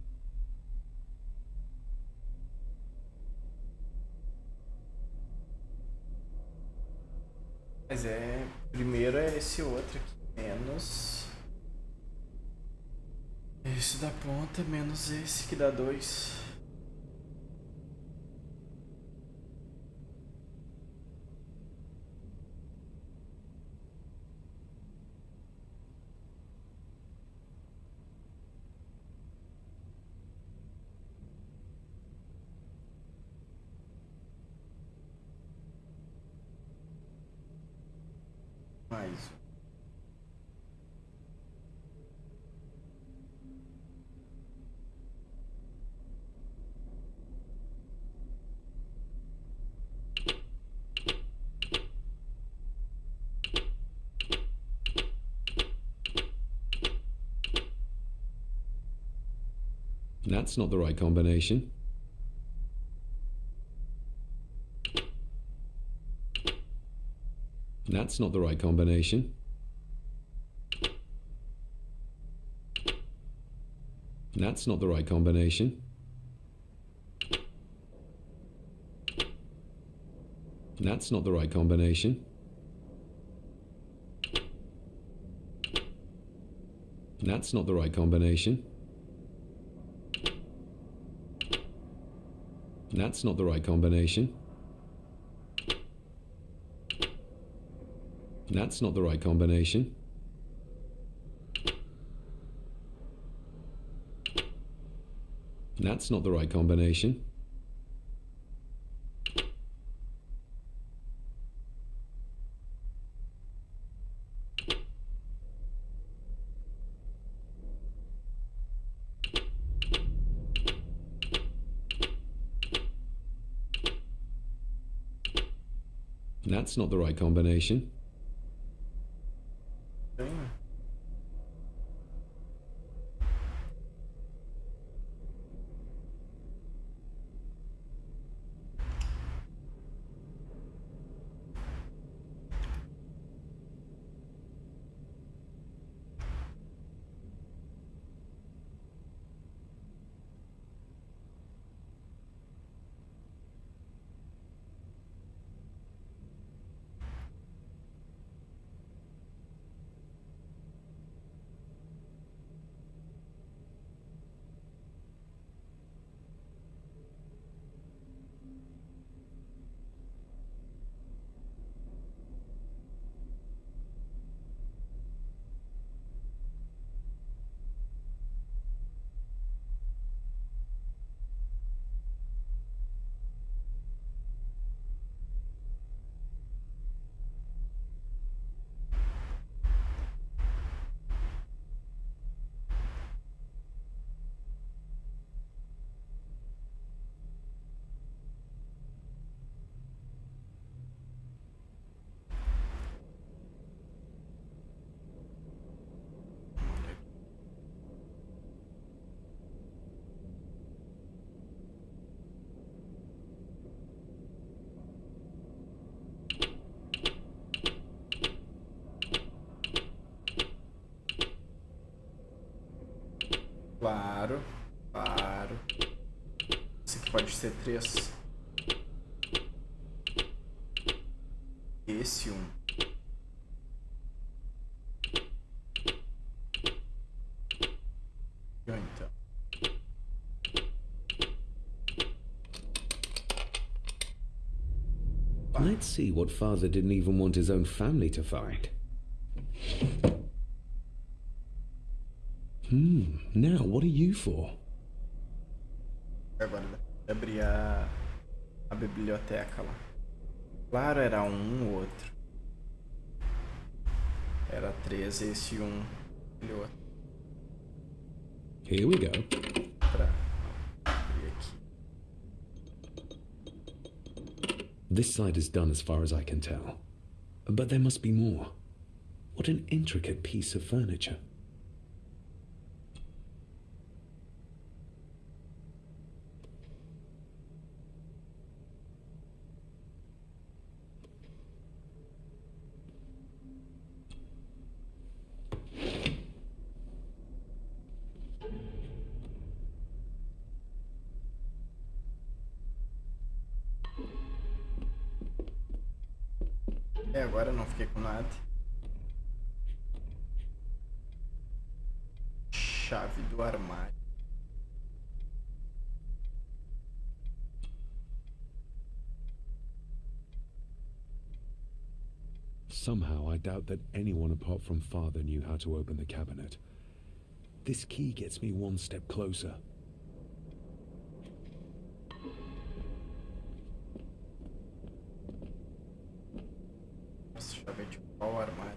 Mas primeiro é esse outro aqui, menos esse da ponta, menos esse que dá 2. Mais That's not the right combination. That's not the right combination. That's not the right combination. That's not the right combination. That's not the right combination. That's not the right combination. That's not the right combination. That's not the right combination. That's not the right combination. Claro, claro. Esse aqui pode ser 3. Esse 1. Então. Let's see what father didn't even want his own family to find. Now what are you for? Agora abrir a biblioteca lá. Claro, era um, o outro. Era 13, esse e outro. Here we go. Pra abrir aqui. This side is done as far as I can tell. But there must be more. What an intricate piece of furniture. Agora eu não fiquei com nada. Chave do armário. Somehow, I doubt that anyone apart from father knew how to open the cabinet. This key gets me one step closer. Chave de qual armário?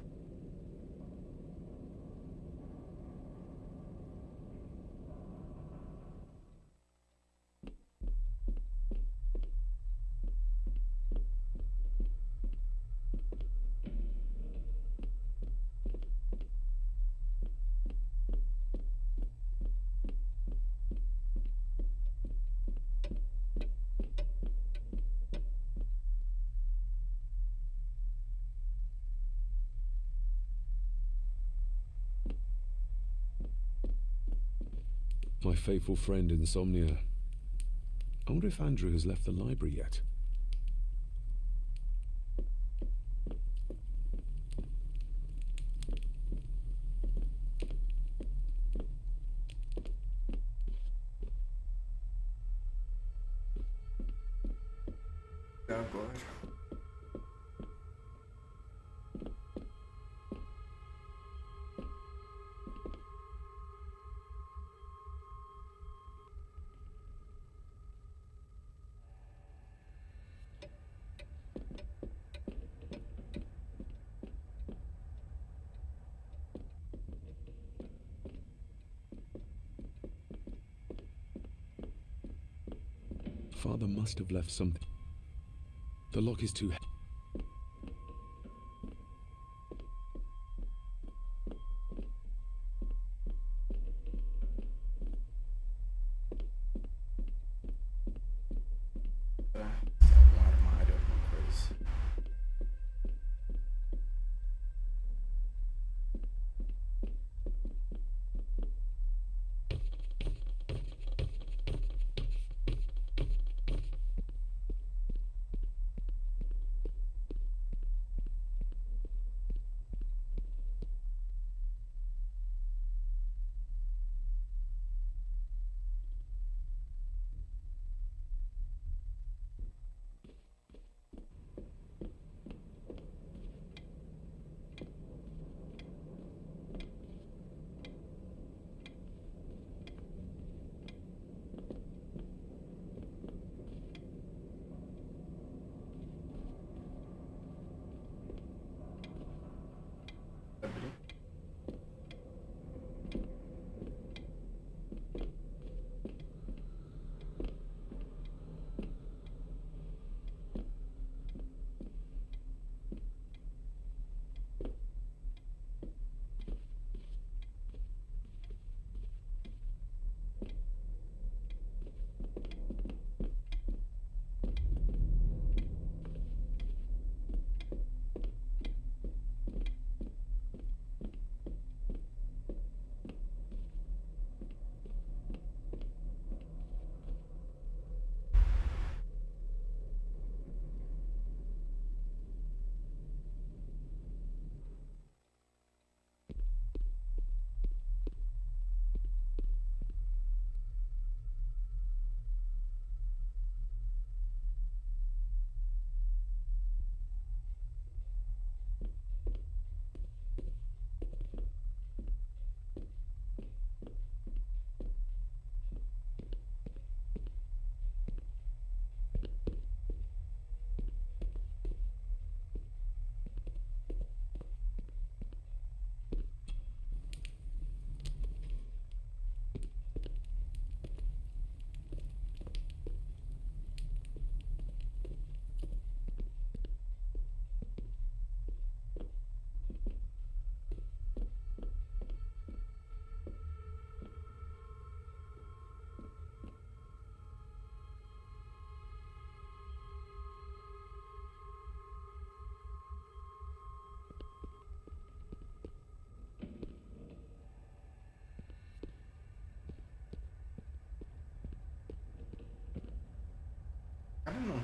My faithful friend Insomnia. I wonder if Andrew has left the library yet. Agora. Father must have left something. The lock is too heavy. Um armário, alguma coisa.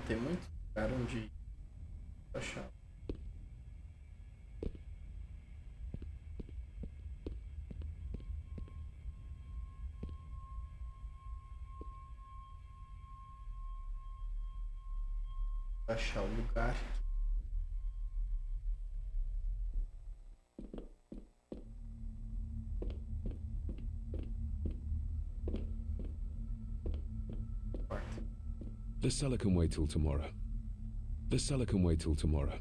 tem muito lugar onde achar. Achar o lugar. The cellar can wait till tomorrow. The cellar can wait till tomorrow.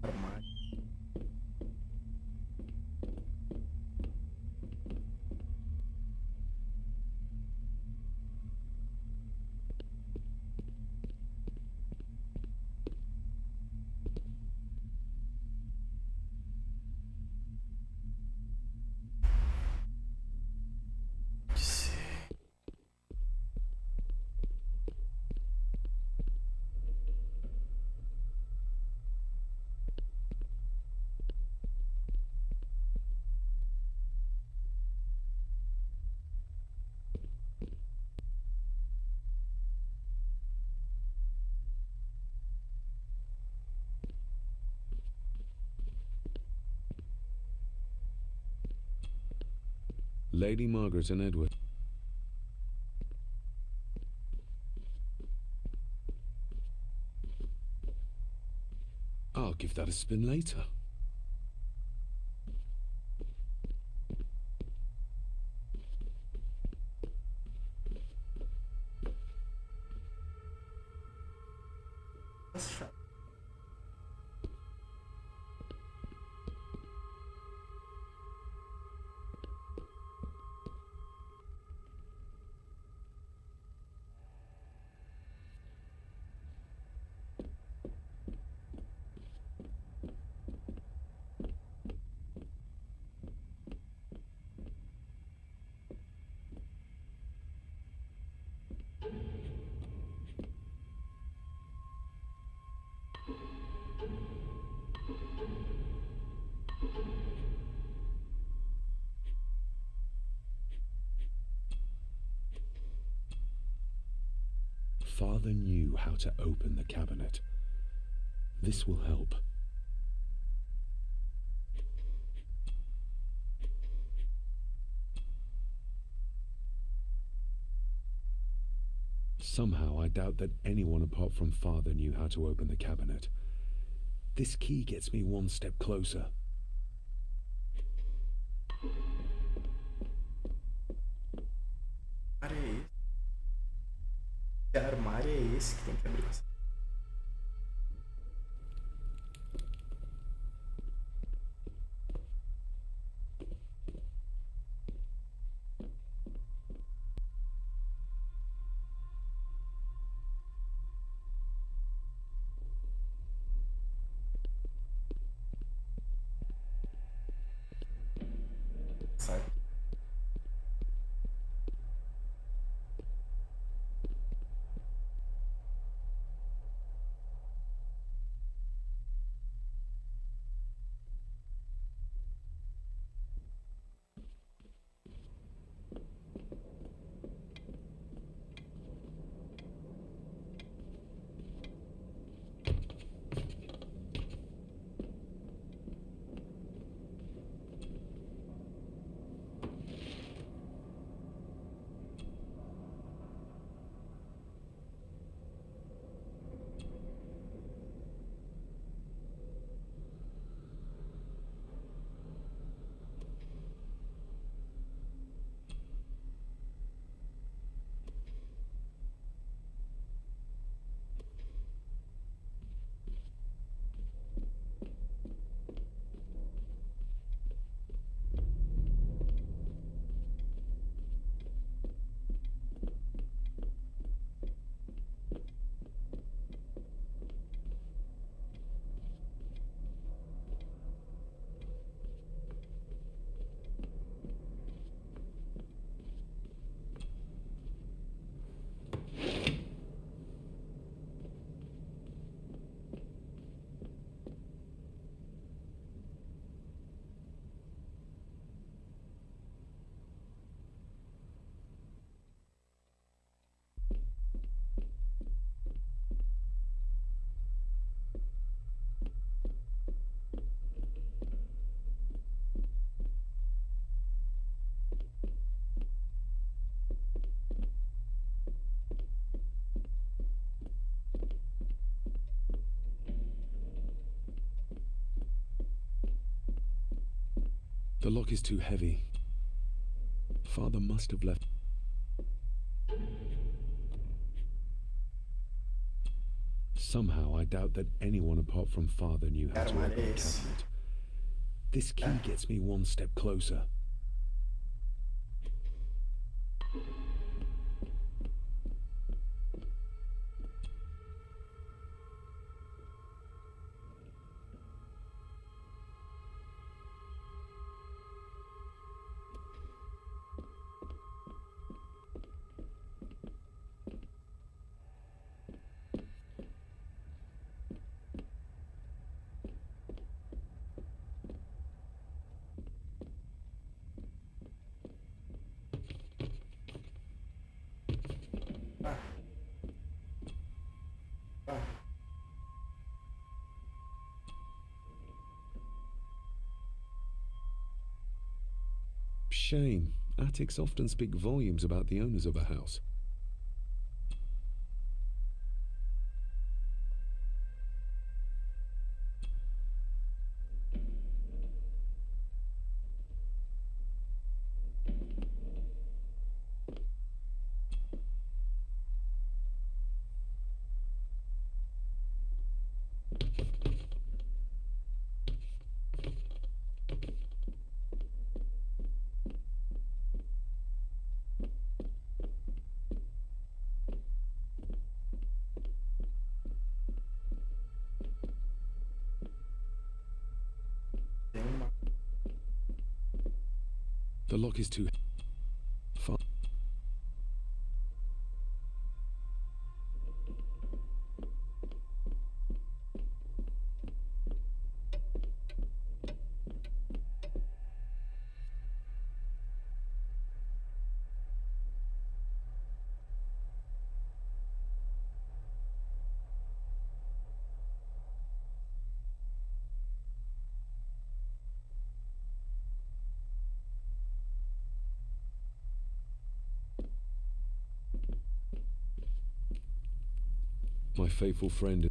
Armário. Lady Margaret and Edward. I'll give that a spin later. Father knew how to open the cabinet. This will help. Somehow I doubt that anyone apart from Father knew how to open the cabinet. This key gets me one step closer. Que armário é esse que tem que abrir? Sai. The lock is too heavy. Father must have left. Somehow, I doubt that anyone apart from Father knew how to open the cabinet. This key gets me one step closer. Shame. Attics often speak volumes about the owners of a house. The lock is too far. My faithful friend.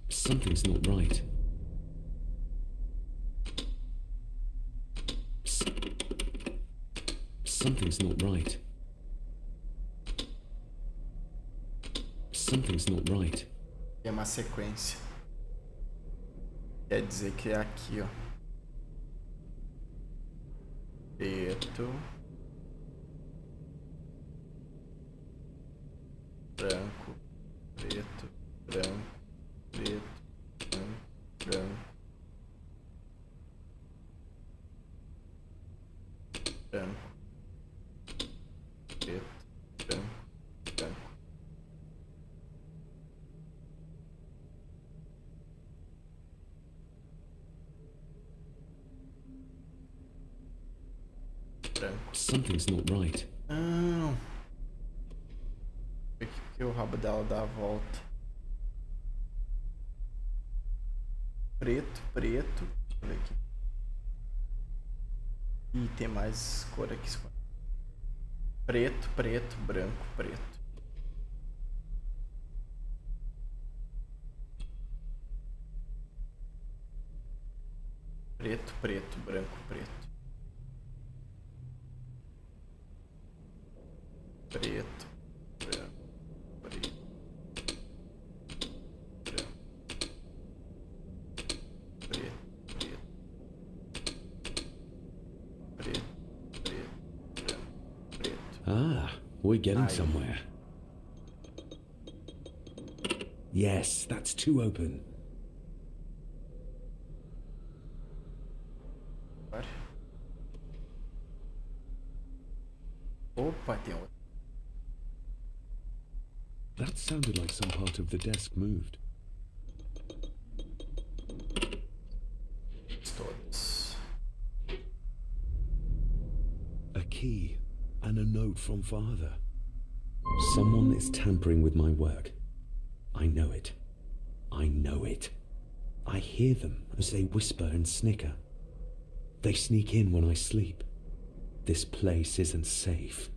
Something's not right. Something's not right. Something's not right. Tem uma sequência. Quer dizer que é aqui, ó. Preto. Branco. Preto. Branco. Preto. Branco. Branco. Branco. Preto. Branco. Branco. Branco. Something's not right. Não. Por que o rabo dela dá a volta? Preto, preto. Deixa eu ver aqui. Ih, tem mais cor aqui. Preto, preto, branco, preto. Preto, preto, branco, preto. Preto, branco, preto. Branco. Preto, preto. Preto, preto, branco, preto. Ah, we're getting Aye. somewhere. Yes, that's two open. Agora. Opa, tem outro. That sounded like some part of the desk moved. Todos. A key and a note from Father. Someone is tampering with my work. I know it. I know it. I hear them as they whisper and snicker. They sneak in when I sleep. This place isn't safe.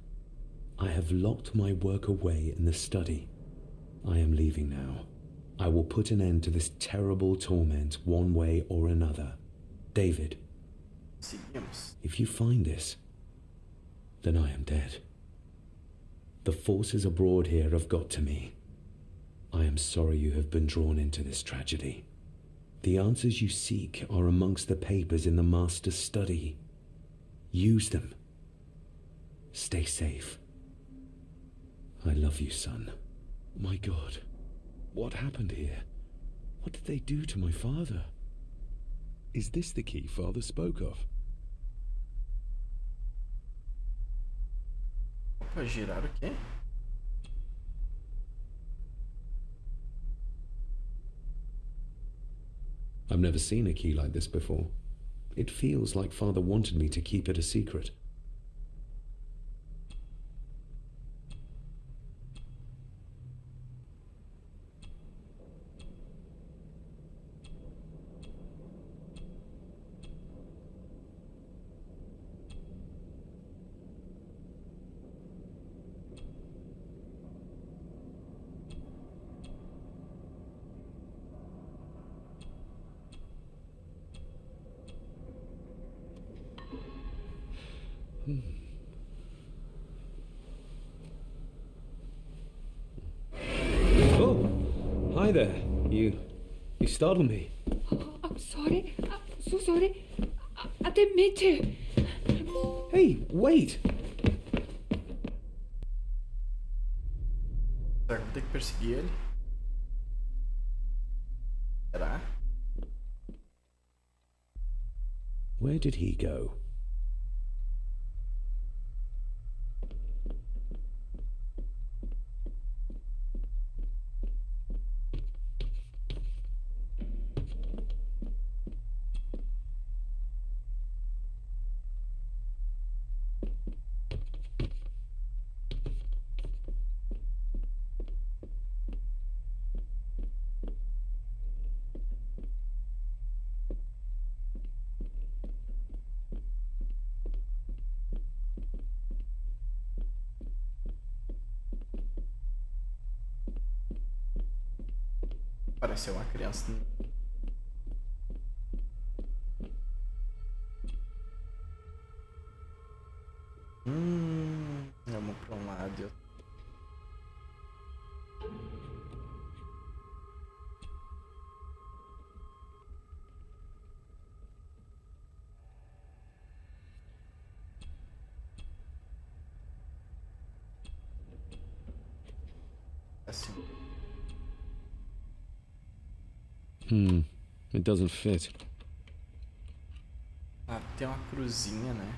I have locked my work away in the study. I am leaving now. I will put an end to this terrible torment one way or another. David, Seguimos. if you find this, then I am dead. The forces abroad here have got to me. I am sorry you have been drawn into this tragedy. The answers you seek are amongst the papers in the Master's study. Use them. Stay safe. I love you, son. My God, what happened here? What did they do to my father? Is this the key Father spoke of? Opa, girar o quê? I've never seen a key like this before. It feels like Father wanted me to keep it a secret. Oh, hi there. You startled me. Oh, I'm sorry. I'm so sorry. I didn't mean to. Hey, wait. Será que vou ter que perseguir ele? Será? Where did he go? Pareceu uma criança. Vamos pra um lado e outro. próximo. It doesn't fit. Ah, tem uma cruzinha, né?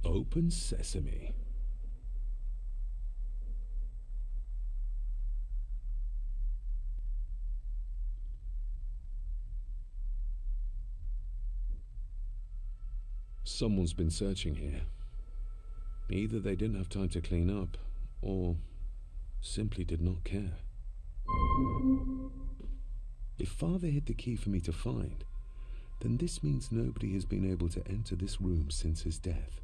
Open sesame. Someone's been searching here. Either they didn't have time to clean up, or simply did not care. If Father hid the key for me to find, then this means nobody has been able to enter this room since his death.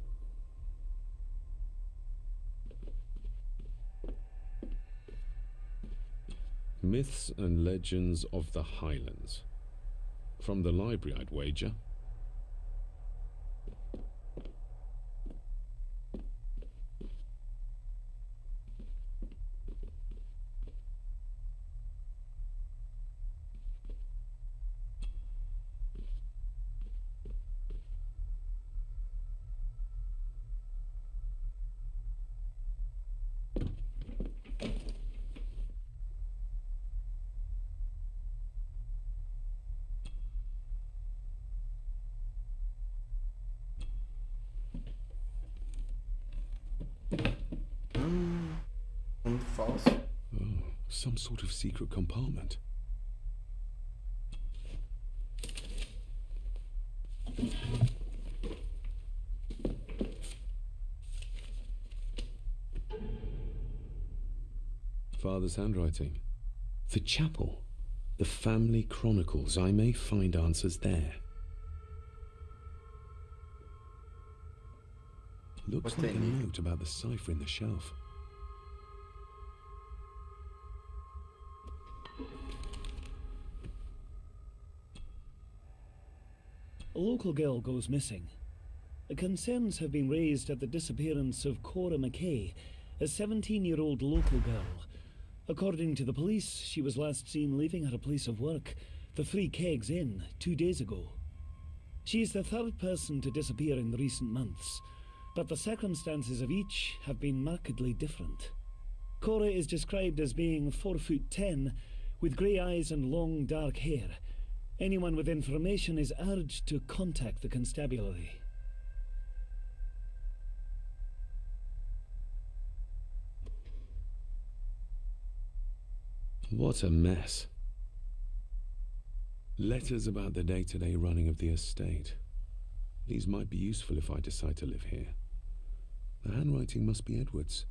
Myths and Legends of the Highlands. From the library, I'd wager. False. Oh, some sort of secret compartment. Father's handwriting. The chapel. The family chronicles. I may find answers there. Looks like a note about the cipher in the shelf. A local girl goes missing. Concerns have been raised at the disappearance of Cora McKay, a 17-year-old local girl. According to the police, she was last seen leaving her place of work, the Three Kegs Inn, 2 days ago. She is the third person to disappear in recent months, but the circumstances of each have been markedly different. Cora is described as being 4'10", with grey eyes and long dark hair. Anyone with information is urged to contact the constabulary. What a mess. Letters about the day-to-day running of the estate. These might be useful if I decide to live here. The handwriting must be Edward's.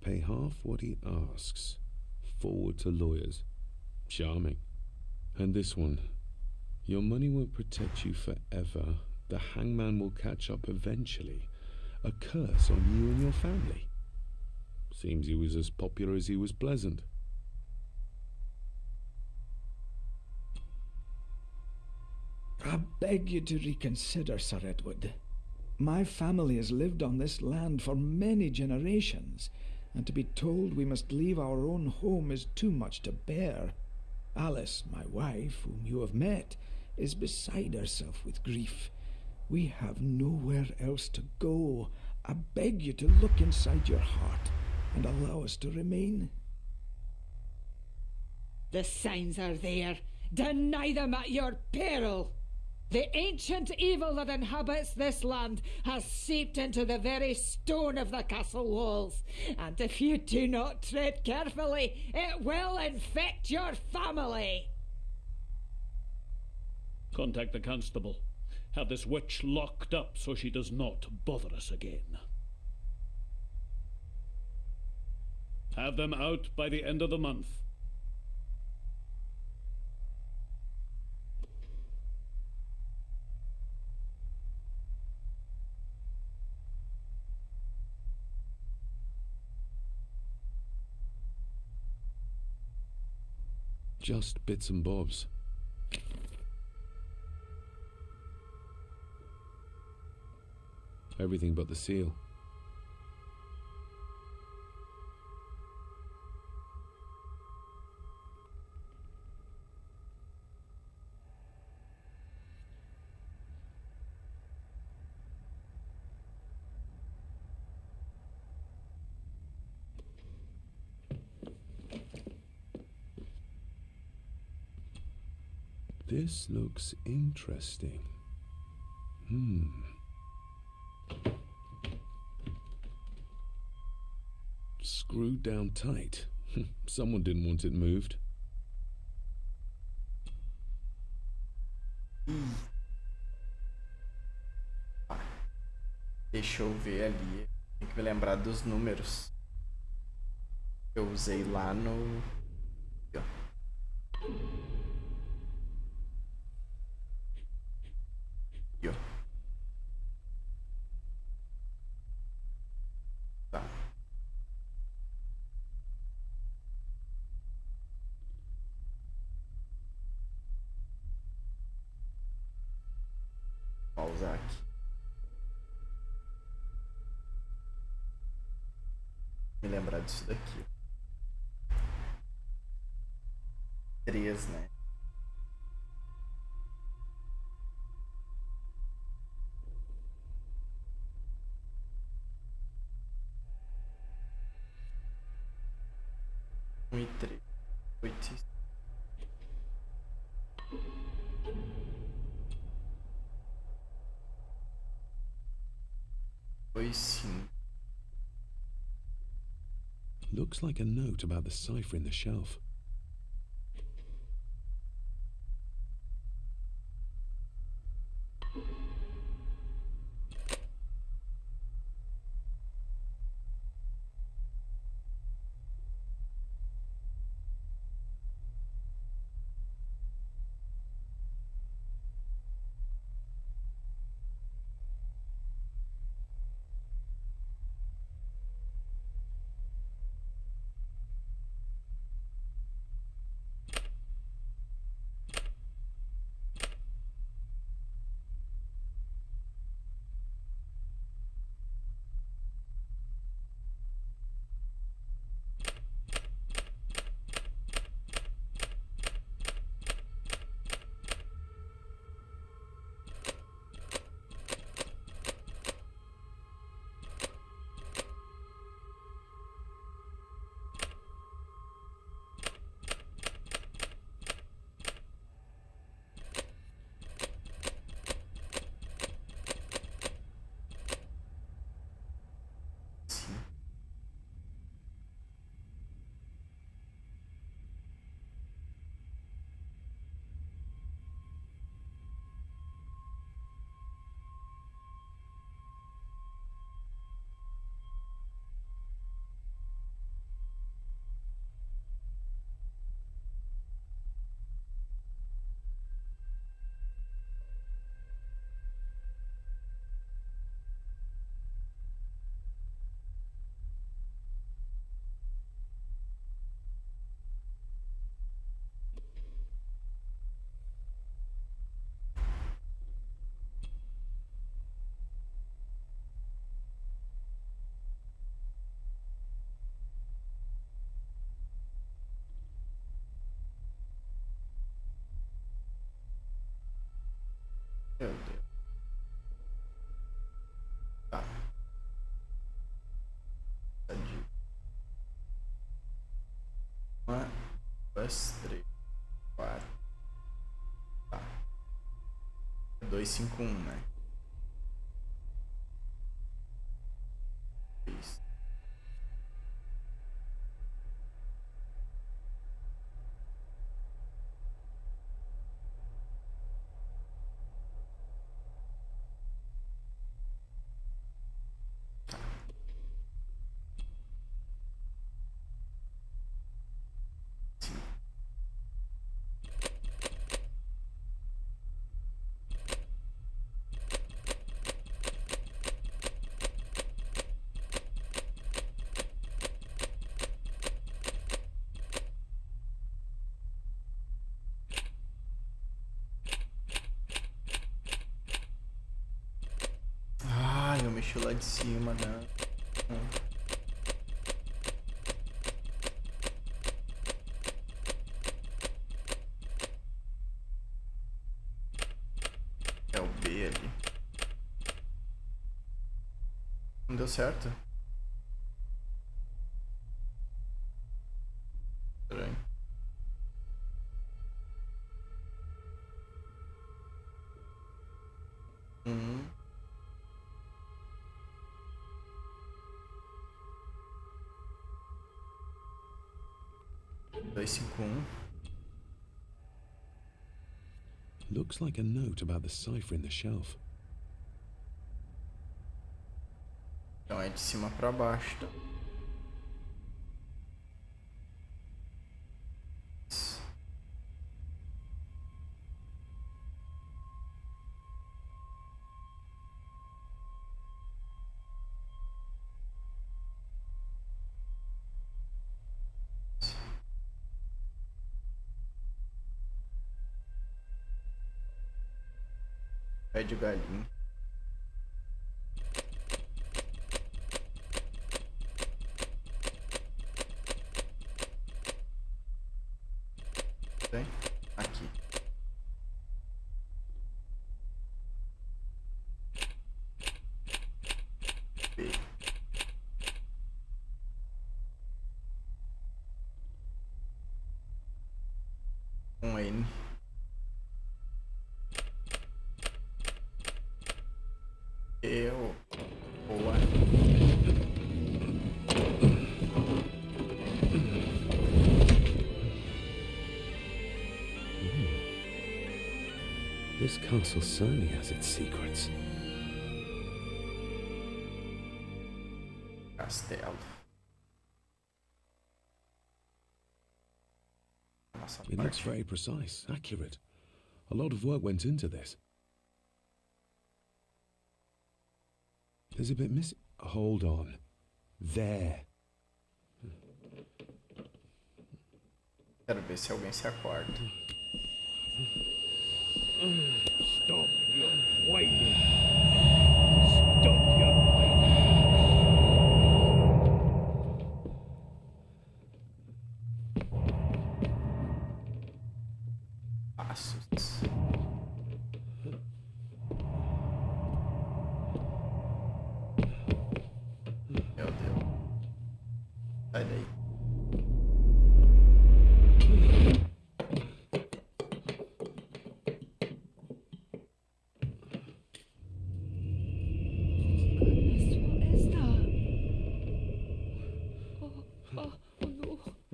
Pay half what he asks. Forward to lawyers. Charming. And this one. Your money won't protect you forever. The hangman will catch up eventually. A curse on you and your family. Seems he was as popular as he was pleasant. I beg you to reconsider, Sir Edward. My family has lived on this land for many generations, and to be told we must leave our own home is too much to bear. Alice, my wife, whom you have met, is beside herself with grief. We have nowhere else to go. I beg you to look inside your heart and allow us to remain. The signs are there. Deny them at your peril. The ancient evil that inhabits this land has seeped into the very stone of the castle walls, and if you do not tread carefully, it will infect your family. Contact the constable. Have this witch locked up so she does not bother us again. Have them out by the end of the month. Just bits and bobs. Everything but the seal. This looks interesting. Screwed down tight. Someone didn't want it moved. Deixa eu ver ali. Tem que me lembrar dos números que eu usei lá no... Aqui, ó. Aqui, ó. Tá. Vou pausar aqui. Me lembrar disso daqui. 3, né? Um e 3. 8 e... Dois, 5. Looks like a note about the cipher in the shelf. Meu Deus. Tá. Uma, duas, três, quatro. Tá. 2, 5, 1, né? Isso. Deixa eu lá de cima, né? É o B ali. Não deu certo? Estranho. Dois, 5, 1. Looks like a note about the cipher in the shelf. Então é de cima pra baixo, tá? Pé de galinha. Tem? Aqui. B. Um N. Eu. Boa. This castle certainly has its secrets. Castelo. Nossa, It looks very precise, accurate. A lot of work went into this. There's a bit missing. Hold on. There. Quero ver se alguém se acorda. Stop your whining. Stop your whining. Passos. Meu Deus. Sai daí.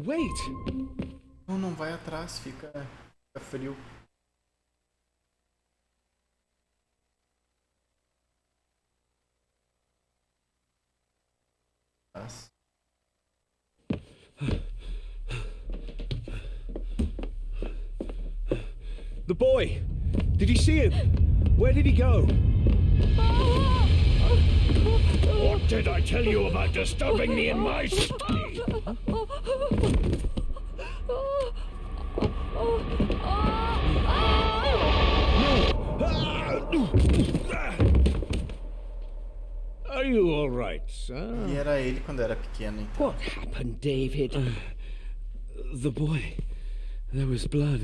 Wait! Não, não vai atrás, fica frio. Atrás. The boy! Did you see him? Where did he go? What did I tell you about disturbing me in my study? Are you all right, sir? E era ele quando era pequeno, então. What happened, David? The boy. There was blood,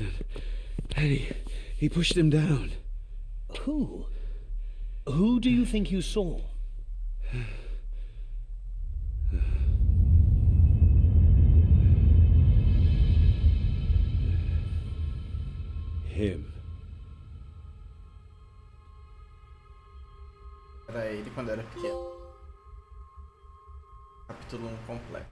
and he pushed him down. Who? Who do you think you saw? Him. Era ele quando era pequeno. Capítulo 1 completo.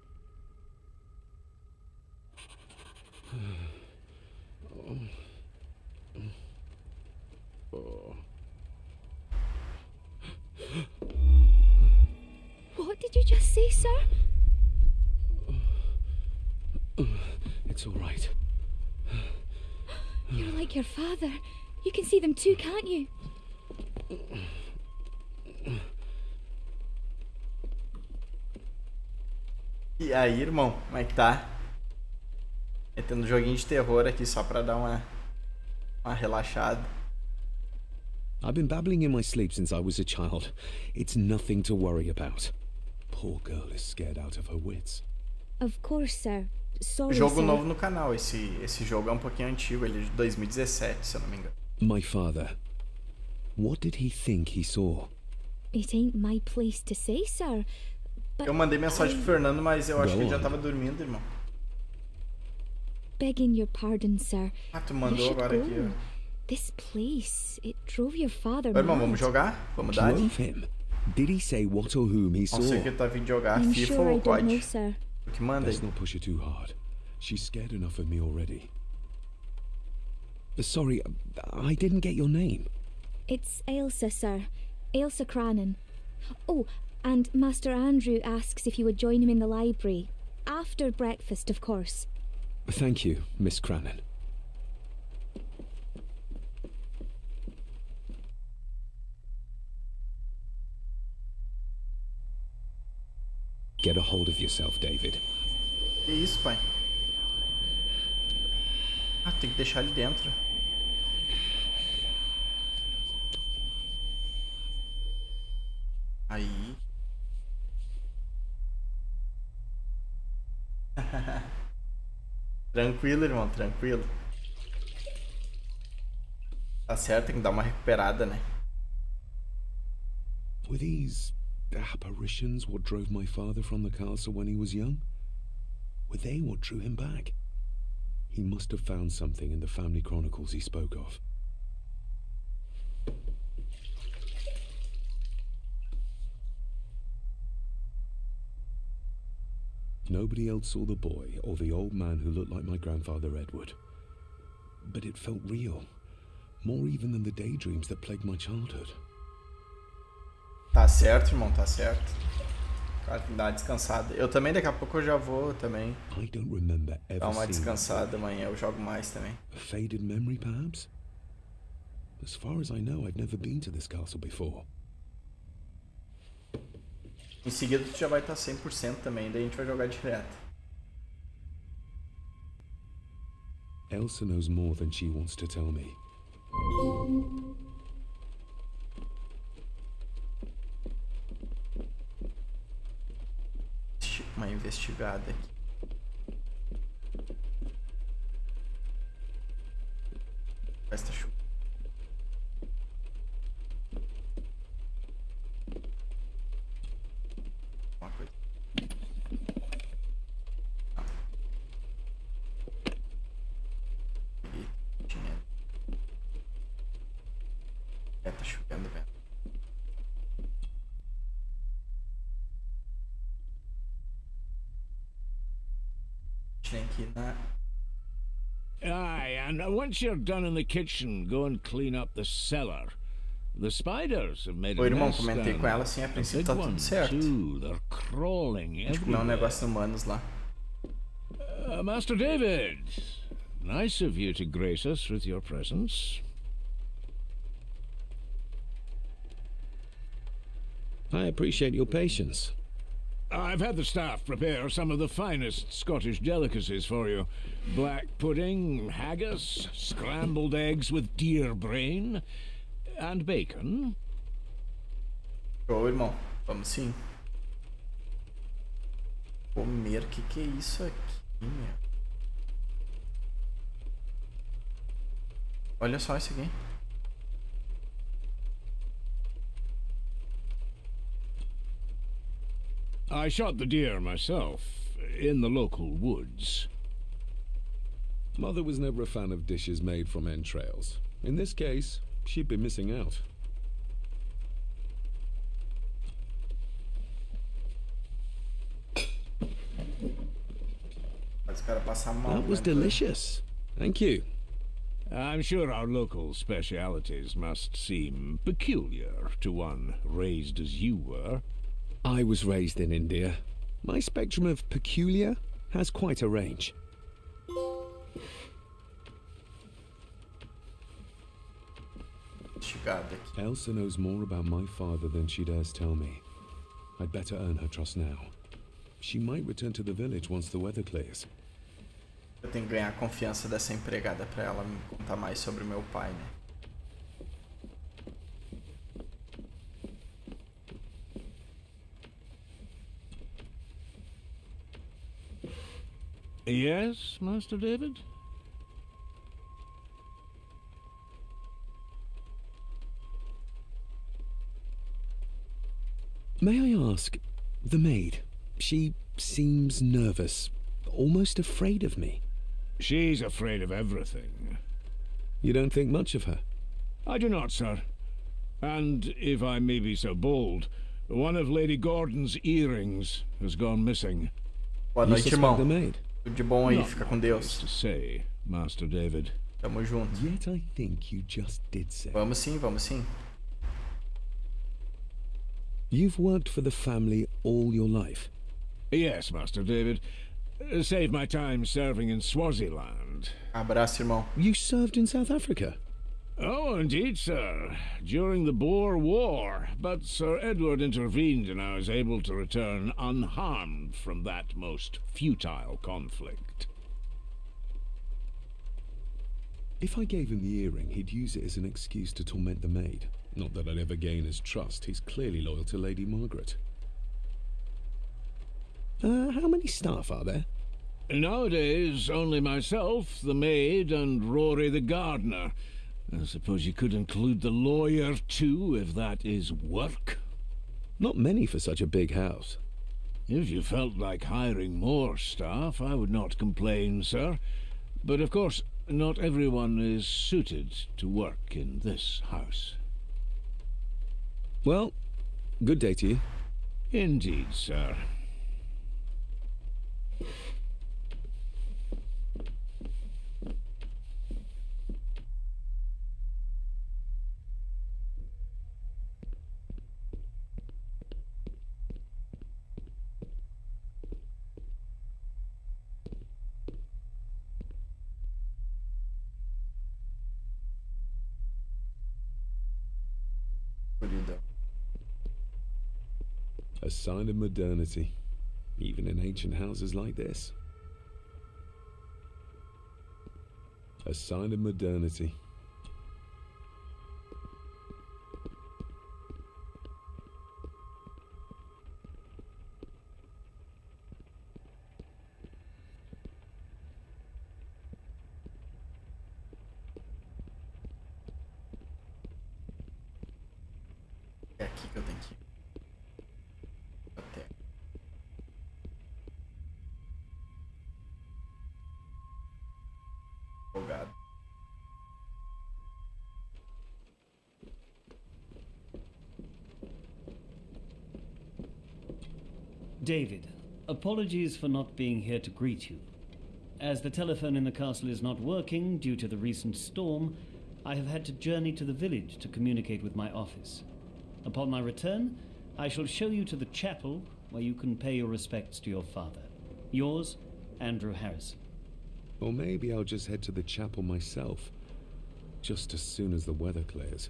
What did you just say, sir? It's all right. You're like your father. You can see them too, can't you? E aí, irmão, como é que tá? Metendo um joguinho de terror aqui só pra dar uma relaxada. I've been babbling in my sleep since I was a child. It's nothing to worry about. Poor girl is scared out of her wits. Of course, sir. Sorry, Jogo sir. novo no canal. Esse jogo é um pouquinho antigo, ele é de 2017, se eu não me engano. My father. What did he think he saw? It ain't my place to say, sir. But Eu mandei mensagem pro Fernando, mas eu acho Go que ele já on. tava dormindo, irmão. begging your pardon, sir. Ah, tu You mandou should agora go. aqui, ó. This place, it drove your father Ô, irmão, mad. vamos jogar? Vamos dar? Drove him? Did he say what or whom he saw? Não sei o que ele tá vindo jogar, I'm FIFA sure I ou don't know, COD? sir. O que manda aí? Let's not push her too hard. She's scared enough of me already. Sorry, I didn't get your name. It's Ailsa, sir. Ailsa Crannan. Oh, and Master Andrew asks if you would join him in the library. After breakfast, of course. Thank you, Miss Crannan. Get a hold of yourself, David. Que isso, pai? Ah, tem que deixar ele dentro. Aí. Tranquilo, irmão, tranquilo. Tá certo, tem que dar uma recuperada, né? Were these apparitions what drove my father from the castle when he was young? Were they what drew him back? He must have found something in the family chronicles he spoke of. Nobody else saw the boy or the old man who looked like my grandfather Edward. But it felt real, more even than the daydreams that plagued my childhood. Tá certo, irmão, tá certo. Cara, tem que dar uma descansada. Eu também, daqui a pouco eu já vou também. I don't remember ever Dar uma seeing descansada amanhã, eu jogo mais também. a faded memory, perhaps? As far as I know, I've never been to this castle before. Em seguida tu já vai estar 100% também, daí a gente vai jogar direto. Elsa knows more than she wants to tell me. Uma investigada aqui. Esta chuva. Uma coisa. Não. E tinha. É, tá chovendo, velho. Tinha aqui na. Aye, and once you're done in the kitchen, go and clean up the cellar. The spiders have made Ô, a irmão, nest comentei down com ela there. assim, a A princípio big tá tudo one, certo. too. They're crawling A gente comeu um everywhere. negócio humanos lá. Master David, nice of you to grace us with your presence. I appreciate your patience. I've had the staff prepare some of the finest Scottish delicacies for you. Black pudding, haggis, scrambled eggs with deer brain, and bacon. Show, irmão. Vamos sim. Comer, que é isso aqui, meu? Olha só isso aqui. I shot the deer myself, in the local woods. Mother was never a fan of dishes made from entrails. In this case, she'd be missing out. Faz o cara passar mal. That was né? delicious. Thank you. I'm sure our local specialities must seem peculiar to one raised as you were. I was raised in India. My spectrum of peculiar has quite a range. Investigada aqui. Elsa knows more about my father than she dares tell me. I'd better earn her trust now. She might return to the village once the weather clears. Eu tenho que ganhar a confiança dessa empregada pra ela me contar mais sobre o meu pai, né? Yes, Master David? May I ask, the maid, she seems nervous, almost afraid of me. She's afraid of everything. You don't think much of her? I do not, sir. And, if I may be so bold, one of Lady Gordon's earrings has gone missing. Boa noite, irmão. The maid? Tudo de bom aí, Not fica com Deus. to say, Master David. Tamo junto. Yet I think you just did so. Vamos sim, vamos sim. You've worked for the family all your life? Yes, Master David. Save my time serving in Swaziland. Abraço, irmão. You served in South Africa? Oh, indeed, sir. During the Boer War. But Sir Edward intervened and I was able to return unharmed from that most futile conflict. If I gave him the earring, he'd use it as an excuse to torment the maid. Not that I'd ever gain his trust. He's clearly loyal to Lady Margaret. How many staff are there? Nowadays, only myself, the maid, and Rory the gardener. I suppose you could include the lawyer, too, if that is work. Not many for such a big house. If you felt like hiring more staff, I would not complain, sir. But of course, not everyone is suited to work in this house. Well, good day to you. Indeed, sir. A sign of modernity, even in ancient houses like this. A sign of modernity. É aqui que eu tenho que ir. Até. Empolgado. David, apologies for not being here to greet you. As the telephone in the castle is not working due to the recent storm, I have had to journey to the village to communicate with my office. Upon my return, I shall show you to the chapel where you can pay your respects to your father. Yours, Andrew Harrison. Or maybe I'll just head to the chapel myself, just as soon as the weather clears.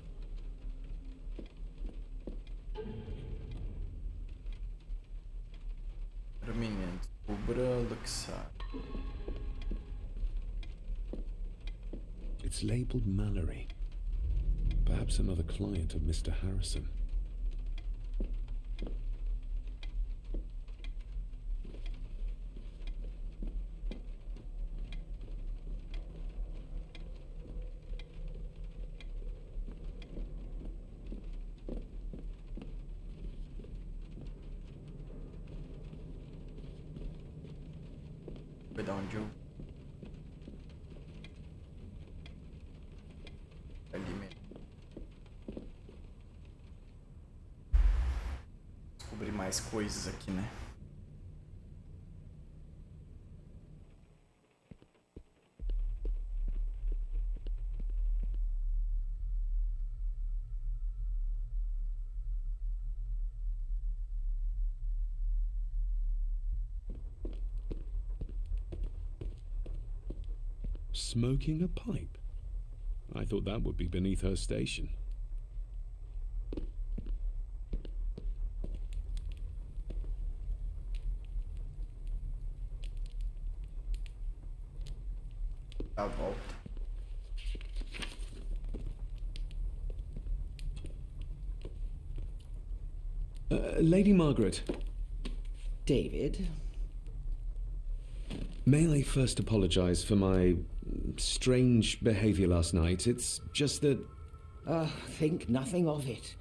Prominente. Ubra Luxar. It's labeled Mallory. Perhaps another client of Mr. Harrison. Foi da onde eu... Ali mesmo. Descobrir mais coisas aqui, né? Smoking a pipe? I thought that would be beneath her station. Dá a volta. Lady Margaret. David? May I first apologize for my strange behavior last night? It's just that... Think nothing of it.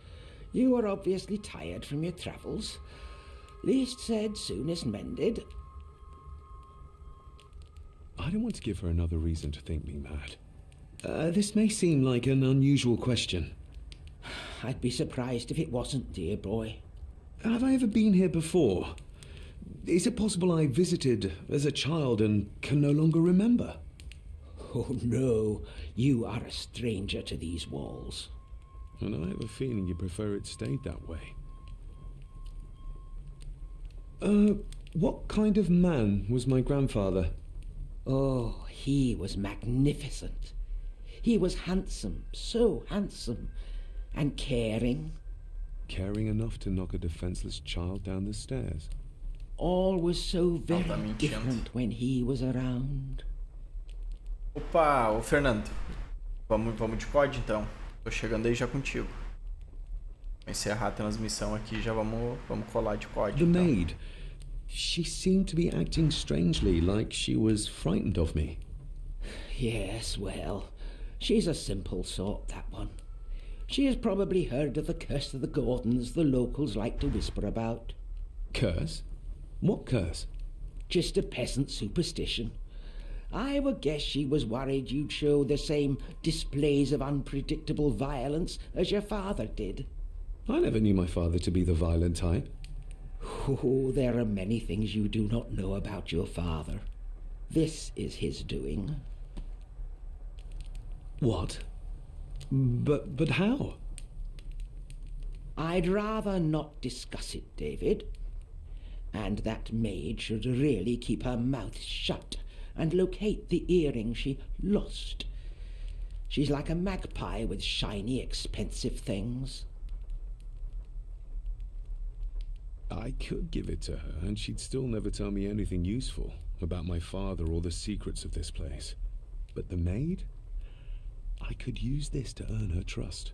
You were obviously tired from your travels. Least said, soonest mended. I don't want to give her another reason to think me mad. This may seem like an unusual question. I'd be surprised if it wasn't, dear boy. Have I ever been here before? Is it possible I visited as a child and can no longer remember? Oh no, you are a stranger to these walls. And I have a feeling you prefer it stayed that way. What kind of man was my grandfather? Oh, he was magnificent. He was handsome, so handsome, and caring. Caring enough to knock a defenseless child down the stairs. All was so very different when he was around. Opa, ô Fernando. Vamos de COD então. Tô chegando aí já contigo. Vou encerrar a transmissão aqui e já vamos colar de COD. The maid. She seemed to be acting strangely, like she was frightened of me. Yes, well, she's a simple sort, that one. She has probably heard of the curse of the Gordons the locals like to whisper about. Curse? What curse? Just a peasant superstition. I would guess she was worried you'd show the same displays of unpredictable violence as your father did. I never knew my father to be the violent type. Oh, there are many things you do not know about your father. This is his doing. What? But how? I'd rather not discuss it, David. And that maid should really keep her mouth shut and locate the earring she lost. She's like a magpie with shiny, expensive things. I could give it to her, and she'd still never tell me anything useful about my father or the secrets of this place. But the maid? I could use this to earn her trust.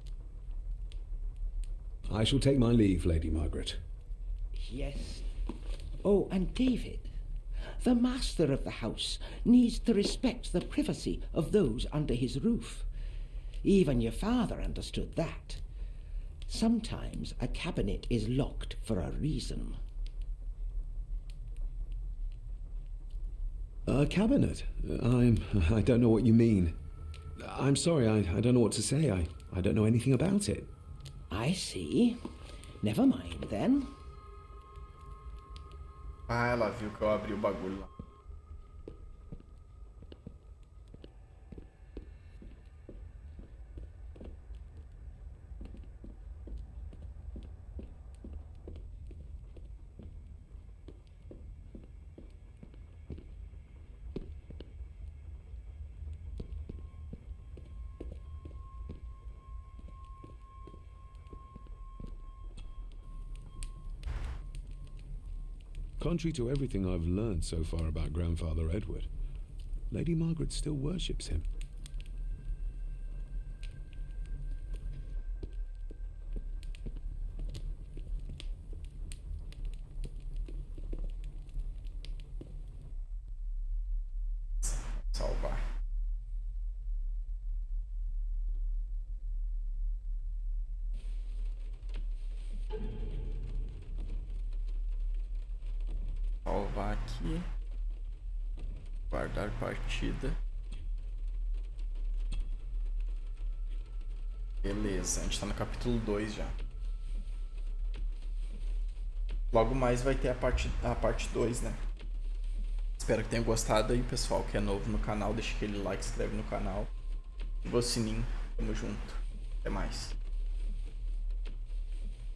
I shall take my leave, Lady Margaret. Yes. Oh, and David, the master of the house needs to respect the privacy of those under his roof. Even your father understood that. Sometimes a cabinet is locked for a reason. A cabinet? I don't know what you mean. I'm sorry, I don't know what to say. I don't know anything about it. I see. Never mind, then. Ah, ela viu que eu abri o bagulho lá. Contrary to everything I've learned so far about Grandfather Edward, Lady Margaret still worships him. Salvar. Salvar aqui. Guardar partida. Beleza, a gente tá no capítulo 2 já. Logo mais vai ter a parte 2, né? Espero que tenham gostado aí, pessoal. Que é novo no canal, deixa aquele like, se inscreve no canal. Ativa o sininho. Tamo junto. Até mais.